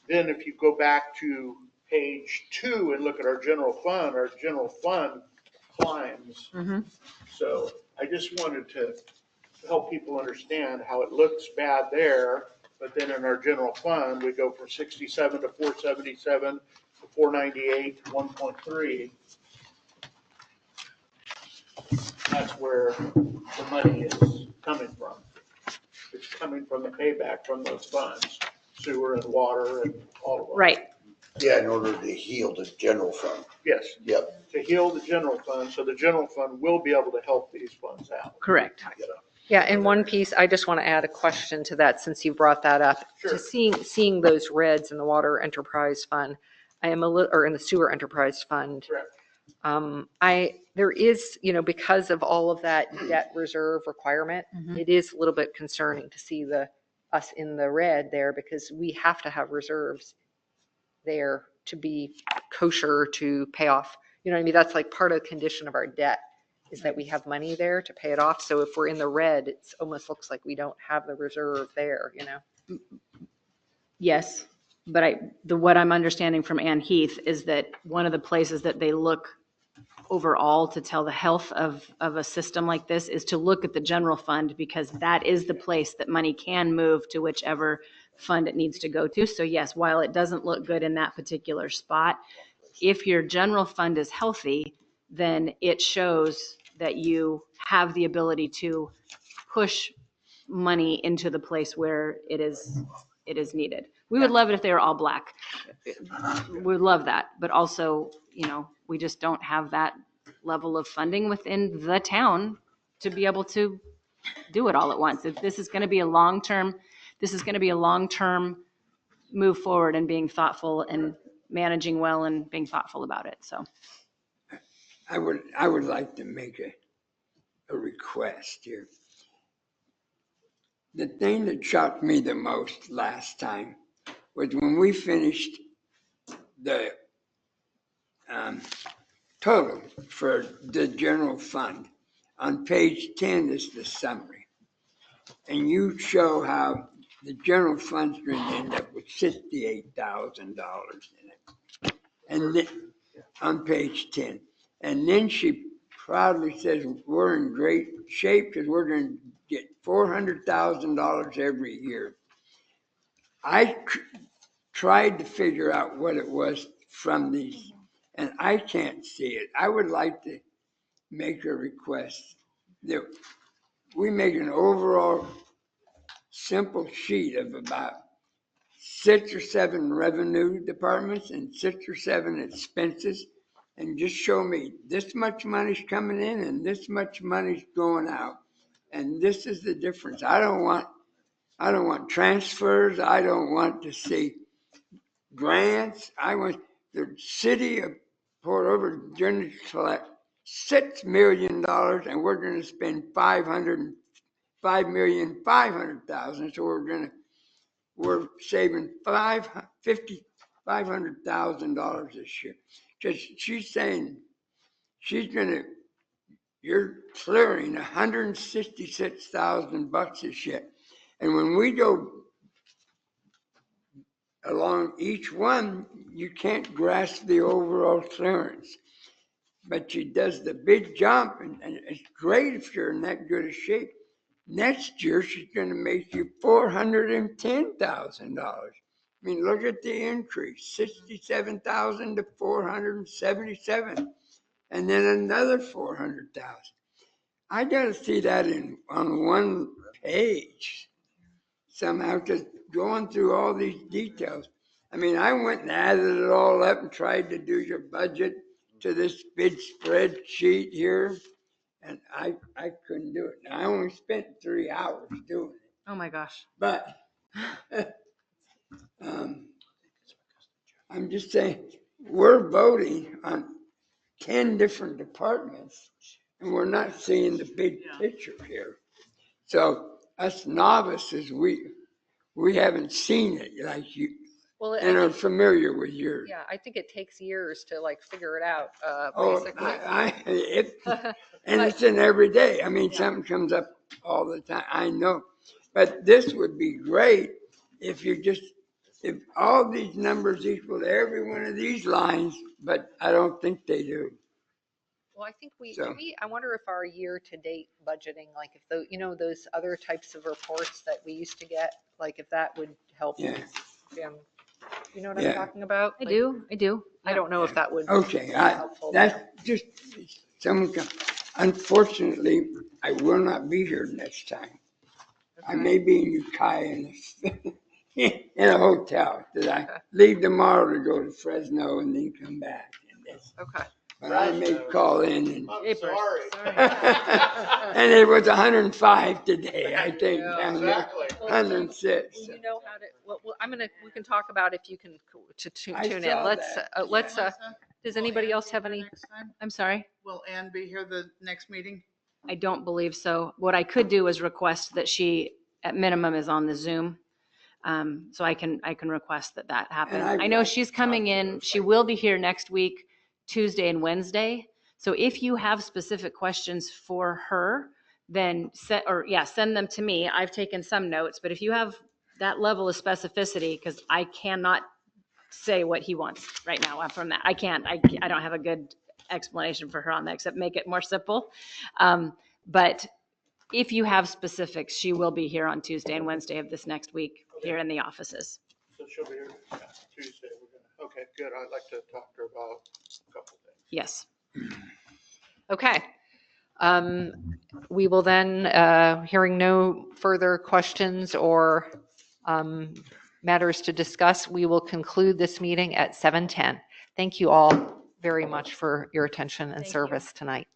then if you go back to page 2 and look at our general fund climbs. So I just wanted to help people understand how it looks bad there, but then in our general fund, we go from 67 to 477 to 498 to 1.3. That's where the money is coming from. It's coming from the payback from those funds, sewer and water and all of them. Right. Yeah, in order to heal the general fund. Yes. Yep. To heal the general fund, so the general fund will be able to help these funds out. Correct. Yeah, in one piece, I just want to add a question to that since you brought that up. Sure. Just seeing those reds in the water enterprise fund, I am or in the sewer enterprise fund. Correct. There is, because of all of that debt reserve requirement, it is a little bit concerning to see us in the red there because we have to have reserves there to be kosher to pay off. You know what I mean? That's like part of the condition of our debt is that we have money there to pay it off. So if we're in the red, it almost looks like we don't have the reserve there, Yes, but what I'm understanding from Ann Heath is that one of the places that they look overall to tell the health of a system like this is to look at the general fund because that is the place that money can move to whichever fund it needs to go to. So yes, while it doesn't look good in that particular spot, if your general fund is healthy, then it shows that you have the ability to push money into the place where it is needed. We would love it if they were all black. We would love that, but also, we just don't have that level of funding within the town to be able to do it all at once. This is going to be a long-term move forward and being thoughtful and managing well and being thoughtful about it. So I would like to make a request here. The thing that shocked me the most last time was when we finished the total for the general fund. On page 10 is the summary. And you show how the general fund's going to end up with $68,000 in it. And then, on page 10. And then she proudly says, we're in great shape because we're going to get $400,000 every year. I tried to figure out what it was from these, and I can't see it. I would like to make a request that we make an overall simple sheet of about 6 or 7 revenue departments and 6 or 7 expenses, and just show me this much money's coming in and this much money's going out, and this is the difference. I don't want transfers. I don't want to see grants. I want the city of Port Over going to collect $6 million, and we're going to spend $5,500,000. So we're saving $500,000 this year. Because she's saying you're clearing $166,000 this year. And when we go along each one, you can't grasp the overall clearance. But she does the big jump, and it's great if you're in that good a shape. Next year, she's going to make you $410,000. I mean, look at the increase, 67,000 to 477, and then another 400,000. I got to see that on one page somehow, just going through all these details. I mean, I went and added it all up and tried to do your budget to this big spreadsheet here, and I couldn't do it. Now, I only spent 3 hours doing it. Oh my gosh. But I'm just saying, we're voting on 10 different departments, and we're not seeing the big picture here. So us novices, we haven't seen it like you, Well, and are familiar with yours. yeah, I think it takes years to like figure it out, Oh, basically. And it's in every day. I mean, something comes up all the time, I know. But this would be great if if all these numbers equal every one of these lines, but I don't think they do. Well, I think we, So- I wonder if our year-to-date budgeting, like if those other types of reports that we used to get, like if that would help. Yeah. Jim, you know what I'm Yeah. talking about? I Like, do. I don't know if that would. Okay, be helpful. that's just, unfortunately, I will not be here next time. I may be in Ukiah in a hotel. Did I leave tomorrow to go to Fresno and then come back? Okay. But I may call in and. I'm sorry. And it was 105 today, I think, Yeah. down there, Exactly. 106. Well, you know how to, well, we can talk about if you can tune I in. saw Let's, that. let's, Melissa, does will anybody Ann else be have here any? next time? I'm sorry. Will Ann be here the next meeting? I don't believe so. What I could do is request that she, at minimum, is on the Zoom. So I can request that happen. And I know I've she's coming talked to in. her. She will be here next week, Tuesday and Wednesday. So if you have specific questions for her, then send them to me. I've taken some notes, but if you have that level of specificity, because I cannot say what he wants right now from that. I don't have a good explanation for her on that, except make it more simple. But if you have specifics, she will be here on Tuesday and Wednesday of this next week here in the offices. So she'll be here Tuesday. Okay, good. I'd like to talk to her about a couple things. Yes. Okay. We will then, hearing no further questions or matters to discuss, we will conclude this meeting at 7:10. Thank you all very much for your attention and Thank you. service tonight.